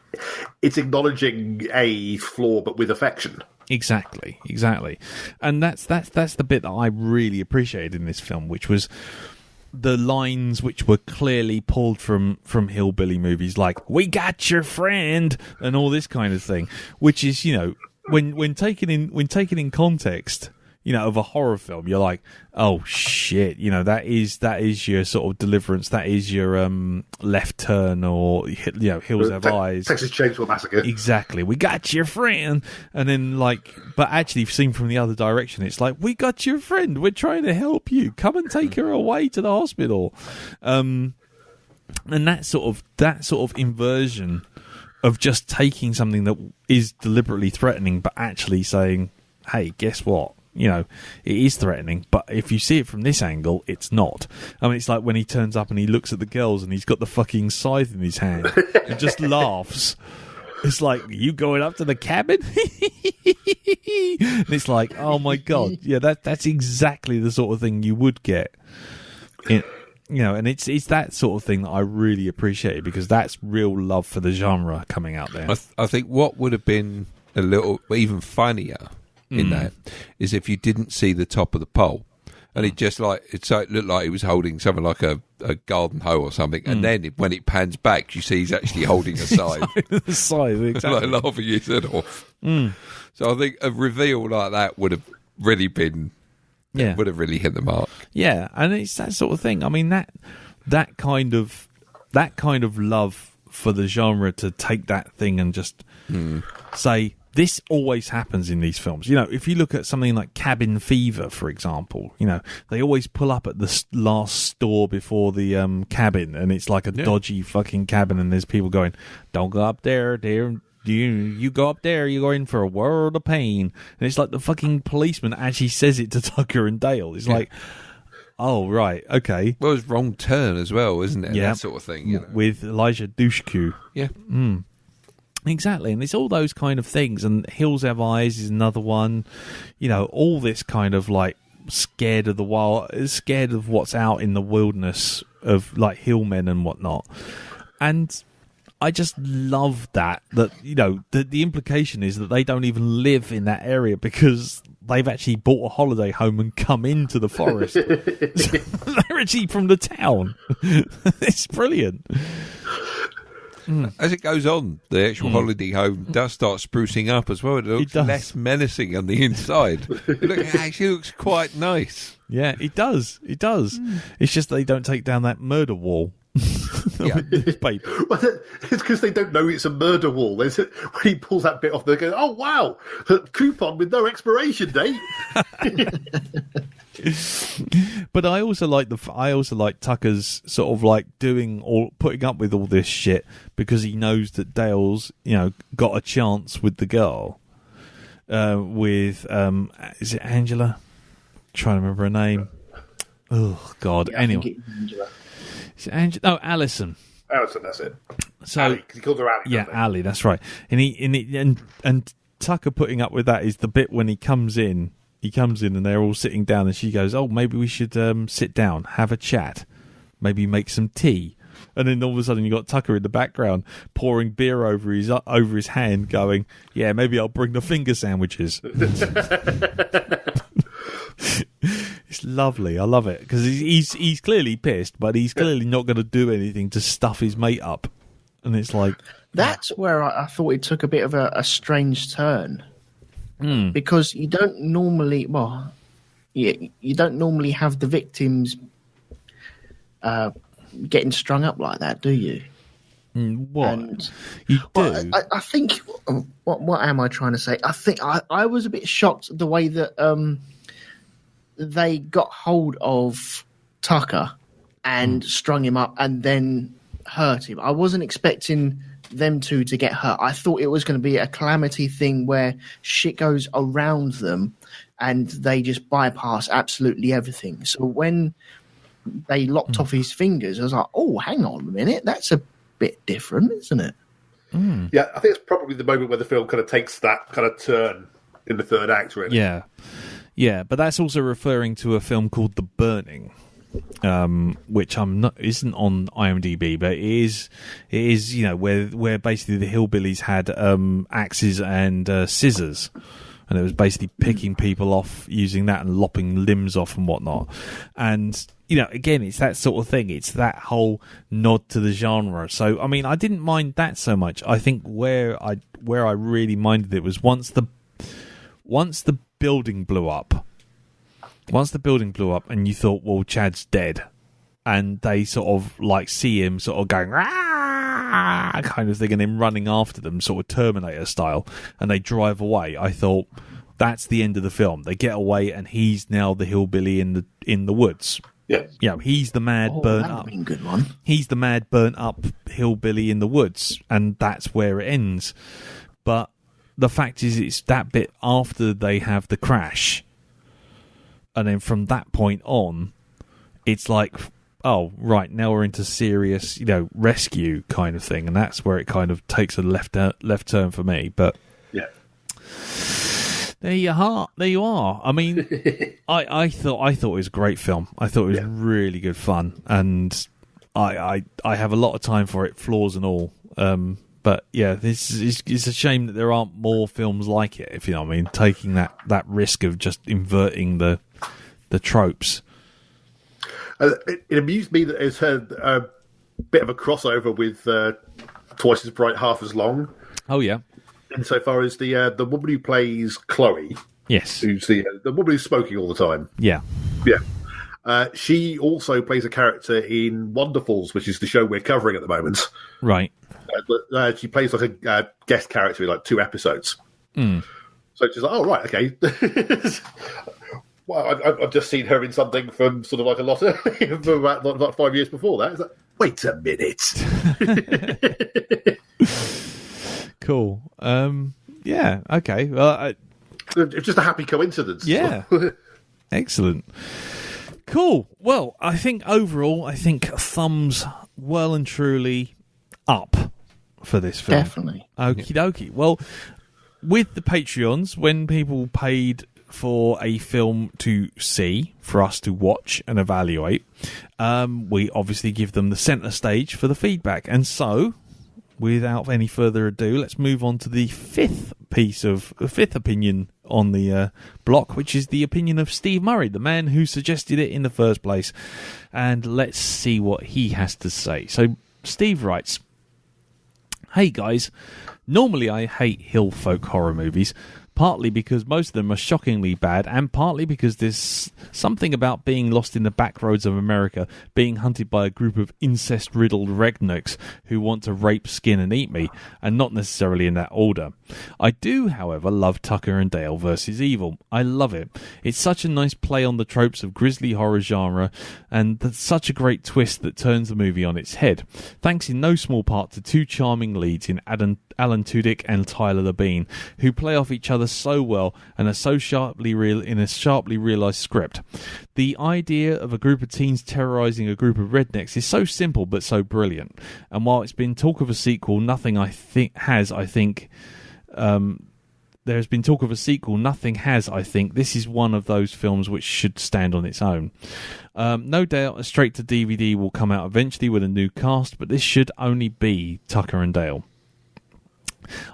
S4: it's acknowledging a flaw, but with affection.
S1: Exactly, and that's the bit that I really appreciated in this film, which was the lines which were clearly pulled from hillbilly movies, like "We got your friend" and all this kind of thing, which is when taken in context. Of a horror film, you're like, oh shit, that is your sort of Deliverance, that is your Left Turn, or Hills Have Eyes,
S4: Texas Chainsaw Massacre.
S1: Exactly, we got your friend, and then but actually seen from the other direction, it's like, we got your friend, we're trying to help you, come and take her away to the hospital, and that sort of inversion of just taking something that is deliberately threatening, but actually saying, hey, guess what? It is threatening, but if you see it from this angle, it's not. I mean, it's like when he turns up and he looks at the girls and he's got the fucking scythe in his hand and just laughs. It's like, you going up to the cabin? And it's like, oh my god, yeah, that's exactly the sort of thing you would get. And it's that sort of thing that I really appreciate, because that's real love for the genre coming out there.
S2: I think what would have been a little even funnier in that is if you didn't see the top of the pole, and it looked like he was holding something like a garden hoe or something, and then when it pans back, you see he's actually holding a scythe.
S1: The scythe, exactly.
S2: Like laughing his head off. So I think a reveal like that would have really been, would have really hit the mark.
S1: Yeah, and it's that sort of thing. I mean, that kind of love for the genre, to take that thing and just say, this always happens in these films. If you look at something like Cabin Fever, for example, they always pull up at the last store before the cabin, and it's like a dodgy fucking cabin, and there's people going, don't go up there, dear. You go up there, you're going for a world of pain. And it's like the fucking policeman actually says it to Tucker and Dale. It's like, oh, right, okay.
S2: Well, it's Wrong Turn as well, isn't it?
S1: Yeah.
S2: That sort of thing.
S1: With Elijah Dushku.
S2: Yeah.
S1: Exactly, and it's all those kind of things, and Hills Have Eyes is another one. All this kind of like scared of the wild, scared of what's out in the wilderness of like hillmen and whatnot. And I just love that the implication is that they don't even live in that area, because they've actually bought a holiday home and come into the forest. They're actually from the town. It's brilliant.
S2: As it goes on, the actual holiday home does start sprucing up as well. It looks less menacing on the inside. It actually looks quite nice.
S1: Yeah, it does. It's just they don't take down that murder wall.
S4: Well, it's because they don't know it's a murder wall. When he pulls that bit off, they go, "Oh wow, coupon with no expiration date."
S1: But I also like Tucker's sort of like putting up with all this shit, because he knows that Dale's got a chance with the girl, with is it Angela? I'm trying to remember her name. Oh God.
S3: Yeah,
S1: anyway, is it Angela? No, Alison.
S4: Alison, that's it.
S1: So
S4: Ali, 'cause he called her Ali.
S1: Yeah, Ali, that's right. And Tucker putting up with that is the bit when he comes in. And they're all sitting down, and she goes, "Oh, maybe we should sit down, have a chat, maybe make some tea." And then all of a sudden, you got Tucker in the background pouring beer over his hand, going, "Yeah, maybe I'll bring the finger sandwiches." It's lovely. I love it because he's clearly pissed, but he's clearly not going to do anything to stuff his mate up. And it's like
S3: That's where I thought it took a bit of a strange turn. Because you don't normally, you don't normally have the victims getting strung up like that, do you?
S1: what
S3: And,
S1: you do.
S3: well, I think, what am I trying to say? I think I was a bit shocked the way that they got hold of Tucker and strung him up and then hurt him. I wasn't expecting them two to get hurt. I thought it was going to be a calamity thing where shit goes around them and they just bypass absolutely everything. So when they locked off his fingers, I was like, oh, hang on a minute, that's a bit different, isn't it?
S4: Yeah, I think it's probably the moment where the film kind of takes that kind of turn in the third act, really.
S1: Yeah, but that's also referring to a film called The Burning, which isn't on IMDb, but it is where basically the hillbillies had axes and scissors, and it was basically picking people off using that and lopping limbs off and whatnot. And again, it's that sort of thing. It's that whole nod to the genre. So I mean, I didn't mind that so much. I think where I really minded it was once the building blew up. Once the building blew up and you thought, well, Chad's dead, and they sort of like see him sort of going, "Rah!" kind of thing, and him running after them, sort of Terminator style, and they drive away. I thought that's the end of the film. They get away, and he's now the hillbilly in the woods.
S4: Yeah.
S1: He's the mad burnt
S3: that'd
S1: up.
S3: been a good one.
S1: He's the mad burnt up hillbilly in the woods, and that's where it ends. But the fact is, it's that bit after they have the crash. And then from that point on, it's like, oh, right, now we're into serious, rescue kind of thing. And that's where it kind of takes a left turn for me. But
S4: Yeah.
S1: there you are. I mean, I thought it was a great film. I thought it was really good fun. And I have a lot of time for it, flaws and all. But yeah, it's a shame that there aren't more films like it, if you know what I mean, taking that risk of just inverting the tropes.
S4: It amused me that it's had a bit of a crossover with Twice as Bright, Half as Long.
S1: Oh yeah,
S4: insofar as the woman who plays Chloe,
S1: yes,
S4: who's the woman who's smoking all the time.
S1: Yeah.
S4: She also plays a character in Wonderfalls, which is the show we're covering at the moment.
S1: Right.
S4: She plays like a guest character in like 2 episodes. So she's like, oh, right, okay. Well, I've just seen her in something from sort of like a lot of from about 5 years before that. It's like, wait a minute.
S1: Cool. Yeah. Okay. Well,
S4: it's just a happy coincidence.
S1: Yeah. Excellent. Cool. Well, I think overall, thumbs well and truly up for this film.
S3: Definitely.
S1: Okie dokie. Well, with the Patreons, when people paid for a film to see, for us to watch and evaluate, we obviously give them the centre stage for the feedback. And so, without any further ado, let's move on to the fifth opinion on the block, which is the opinion of Steve Murray, the man who suggested it in the first place. And let's see what he has to say. So, Steve writes, "Hey guys, normally I hate hill folk horror movies, partly because most of them are shockingly bad, and partly because there's something about being lost in the back roads of America, being hunted by a group of incest-riddled rednecks who want to rape, skin, and eat me, and not necessarily in that order. I do, however, love Tucker and Dale vs. Evil. I love it. It's such a nice play on the tropes of grisly horror genre, and that's such a great twist that turns the movie on its head. Thanks in no small part to 2 charming leads in Alan Tudyk and Tyler Labine, who play off each other so well and are so sharply realised script. The idea of a group of teens terrorising a group of rednecks is so simple but so brilliant. And while it's been talk of a sequel, nothing has. This is one of those films which should stand on its own. No doubt a straight to DVD will come out eventually with a new cast, but this should only be Tucker and Dale.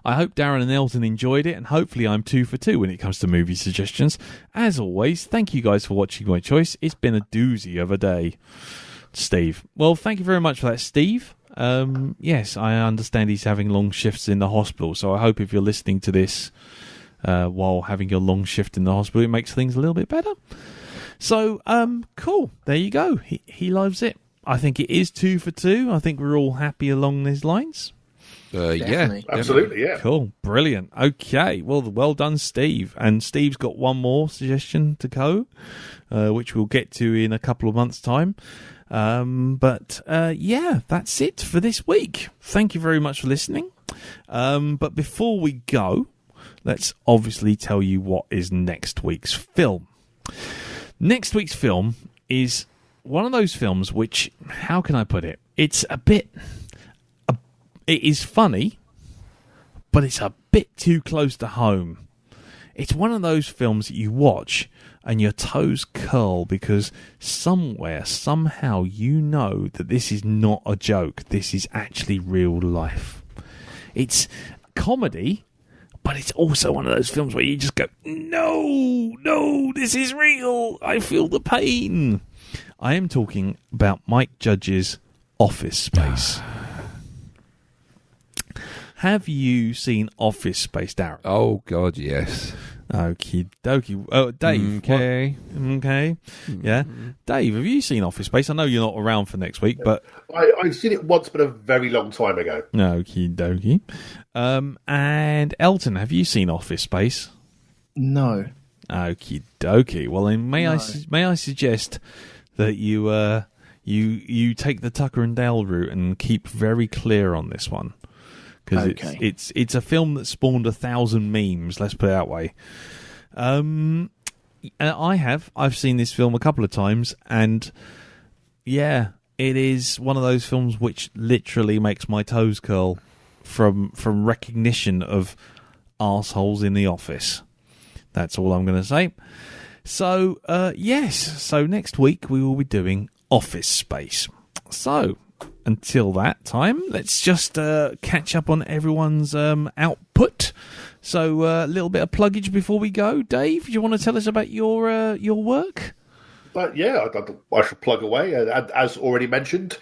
S1: I hope Darren and Elton enjoyed it, and hopefully I'm 2 for 2 when it comes to movie suggestions. As always, thank you guys for watching my choice. It's been a doozy of a day. Steve. Well, thank you very much for that, Steve. Yes, I understand he's having long shifts in the hospital, so I hope if you're listening to this while having your long shift in the hospital, it makes things a little bit better. So, cool. There you go. He loves it. I think it is 2 for 2. I think we're all happy along these lines.
S3: Definitely.
S4: Absolutely, yeah.
S1: Cool. Brilliant. Okay. Well done, Steve. And Steve's got one more suggestion to go, which we'll get to in a couple of months' time. But that's it for this week. Thank you very much for listening. But before we go, let's obviously tell you what is next week's film. Next week's film is one of those films which, how can I put it? It's it is funny, but it's a bit too close to home. It's one of those films that you watch and your toes curl because somewhere, somehow, you know that this is not a joke. This is actually real life. It's comedy, but it's also one of those films where you just go, no, this is real. I feel the pain. I am talking about Mike Judge's Office Space. Have you seen Office Space, Darren?
S2: Oh, God, yes.
S1: Okie dokie. Oh, Dave.
S2: Okay.
S1: Okay. Yeah. Dave, have you seen Office Space? I know you're not around for next week, but...
S4: I've seen it once, but a very long time ago.
S1: Okie dokie. And Elton, have you seen Office Space?
S3: No.
S1: Okie dokie. Well, then may I suggest that you take the Tucker and Dale route and keep very clear on this one. Because it's a film that spawned 1,000 memes, let's put it that way. And I've seen this film a couple of times, and yeah, it is one of those films which literally makes my toes curl from recognition of arseholes in the office. That's all I'm going to say. So, yes, so next week we will be doing Office Space. So, until that time, let's just catch up on everyone's output. So, a little bit of pluggage before we go. Dave, do you want to tell us about your work?
S4: But yeah, I should plug away. As already mentioned,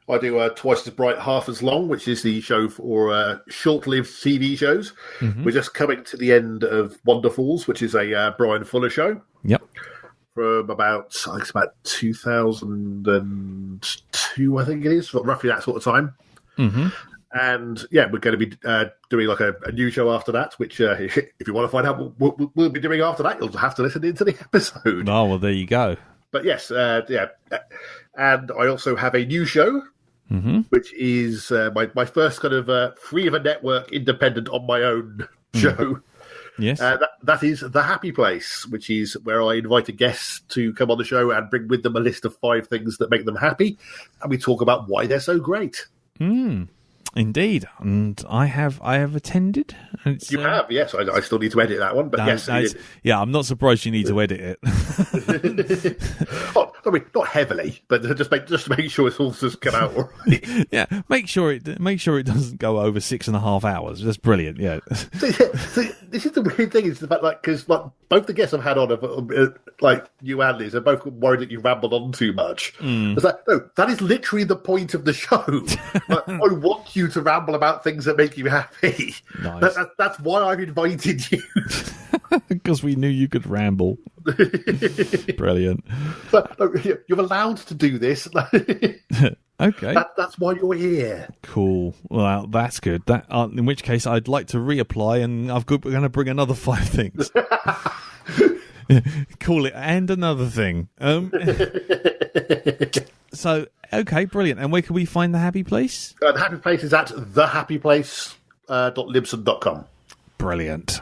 S4: I do Twice as Bright, Half as Long, which is the show for short-lived TV shows. Mm-hmm. We're just coming to the end of Wonderfalls, which is a Brian Fuller show.
S1: Yep.
S4: From about 2002, I think it is, roughly that sort of time.
S1: Mm-hmm.
S4: And yeah, we're going to be doing like a new show after that, which if you want to find out what we'll be doing after that, you'll have to listen into the episode.
S1: Oh, well, there you go.
S4: But yes, yeah. And I also have a new show,
S1: mm-hmm.
S4: which is my first kind of free of a network, independent on my own show.
S1: Yes.
S4: That is The Happy Place, which is where I invite a guest to come on the show and bring with them a list of 5 things that make them happy. And we talk about why they're so great.
S1: Indeed. And I have attended.
S4: You have, yes. I still need to edit that one, but yes.
S1: Yeah, I'm not surprised you need to edit it.
S4: I mean, not heavily, but just to make sure it's all just come out all right.
S1: Yeah, make sure it doesn't go over 6.5 hours. That's brilliant. Yeah.
S4: So, this is the weird thing is the fact, because both the guests I've had on, you and Liz, are both worried that you rambled on too much. It's like, no, that is literally the point of the show. I want you to ramble about things that make you happy.
S1: Nice.
S4: That's why I've invited you.
S1: Because we knew you could ramble. Brilliant.
S4: But you're allowed to do this.
S1: Okay.
S4: That's why you're here.
S1: Cool. Well, that's good. That in which case, I'd like to reapply, and we're going to bring another 5 things. Call it and another thing. So, okay, brilliant. And where can we find The Happy Place?
S4: The Happy Place is at thehappyplace.libsyn.com.
S1: Brilliant.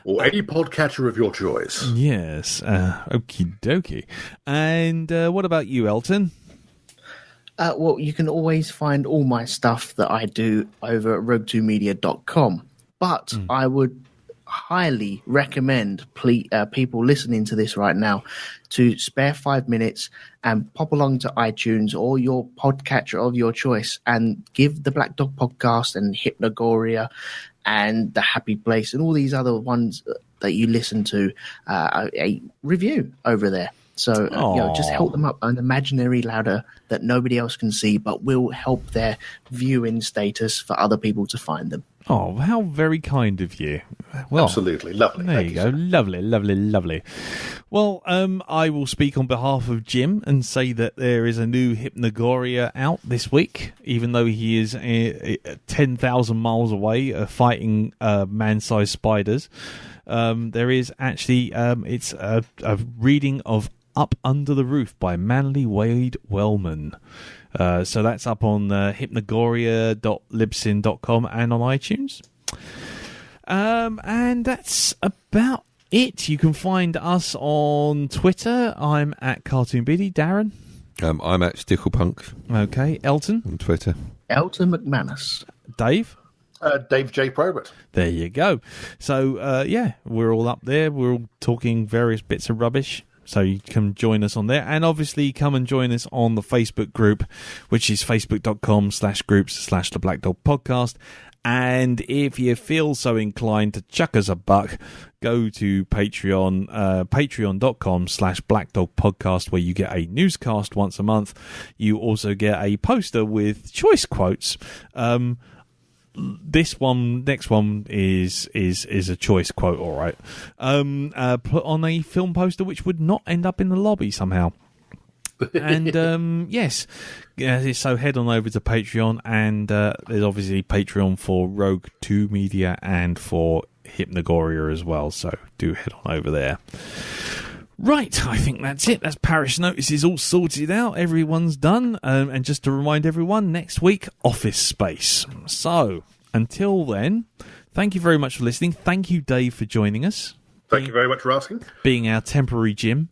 S4: Or any podcatcher of your choice.
S1: Yes. Okie dokie. And what about you, Elton?
S3: Well, you can always find all my stuff that I do over at rogue2media.com. But I would highly recommend people listening to this right now to spare 5 minutes and pop along to iTunes or your podcatcher of your choice and give the Black Dog Podcast and Hypnagoria and The Happy Place and all these other ones that you listen to a review over there. So, just help them up an imaginary ladder that nobody else can see, but will help their viewing status for other people to find them.
S1: Oh, how very kind of you. Well,
S4: Absolutely. Lovely.
S1: there
S4: Thank
S1: you go. Lovely, lovely, lovely. Well, I will speak on behalf of Jim and say that there is a new Hypnagoria out this week, even though he is 10,000 miles away fighting man-sized spiders. There is actually, it's a reading of Up Under the Roof by Manly Wade Wellman. So that's up on hypnagoria.libsyn.com and on iTunes. And that's about it. You can find us on Twitter. I'm at Cartoon Biddy. Darren?
S2: I'm at Sticklepunk
S1: Okay. Elton?
S2: on Twitter.
S3: Elton McManus.
S1: Dave?
S4: Dave J. Probert.
S1: There you go. So, we're all up there. We're all talking various bits of rubbish. So you can join us on there. And obviously come and join us on the Facebook group, which is facebook.com/groups/The Black Dog Podcast. And if you feel so inclined to chuck us a buck, go to Patreon, patreon.com/Black Dog Podcast, where you get a newscast once a month. You also get a poster with choice quotes. This one, next one is a choice quote, all right. Put on a film poster which would not end up in the lobby somehow. And yes, so head on over to Patreon, and there's obviously Patreon for Rogue 2 Media and for Hypnagoria as well. So do head on over there. Right, I think that's it. That's parish notices all sorted out. Everyone's done. And just to remind everyone, next week, Office Space. So, until then, thank you very much for listening. Thank you, Dave, for joining us.
S4: Thank you very much for asking.
S1: Being our temporary Jim.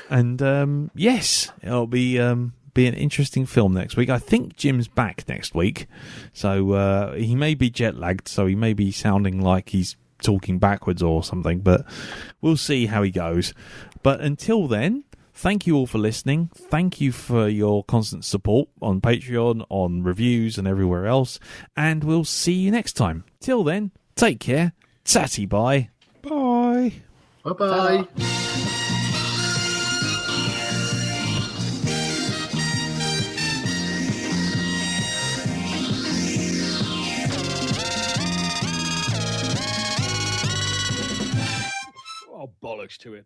S1: And, yes, it'll be an interesting film next week. I think Jim's back next week. So, he may be jet-lagged, so he may be sounding like he's talking backwards or something, but we'll see how he goes. But until then, thank you all for listening. Thank you for your constant support on Patreon, on reviews and everywhere else, and we'll see you next time. Till then, take care. Tatty bye.
S2: Bye.
S4: Bye-bye.
S6: Oh, bollocks to him.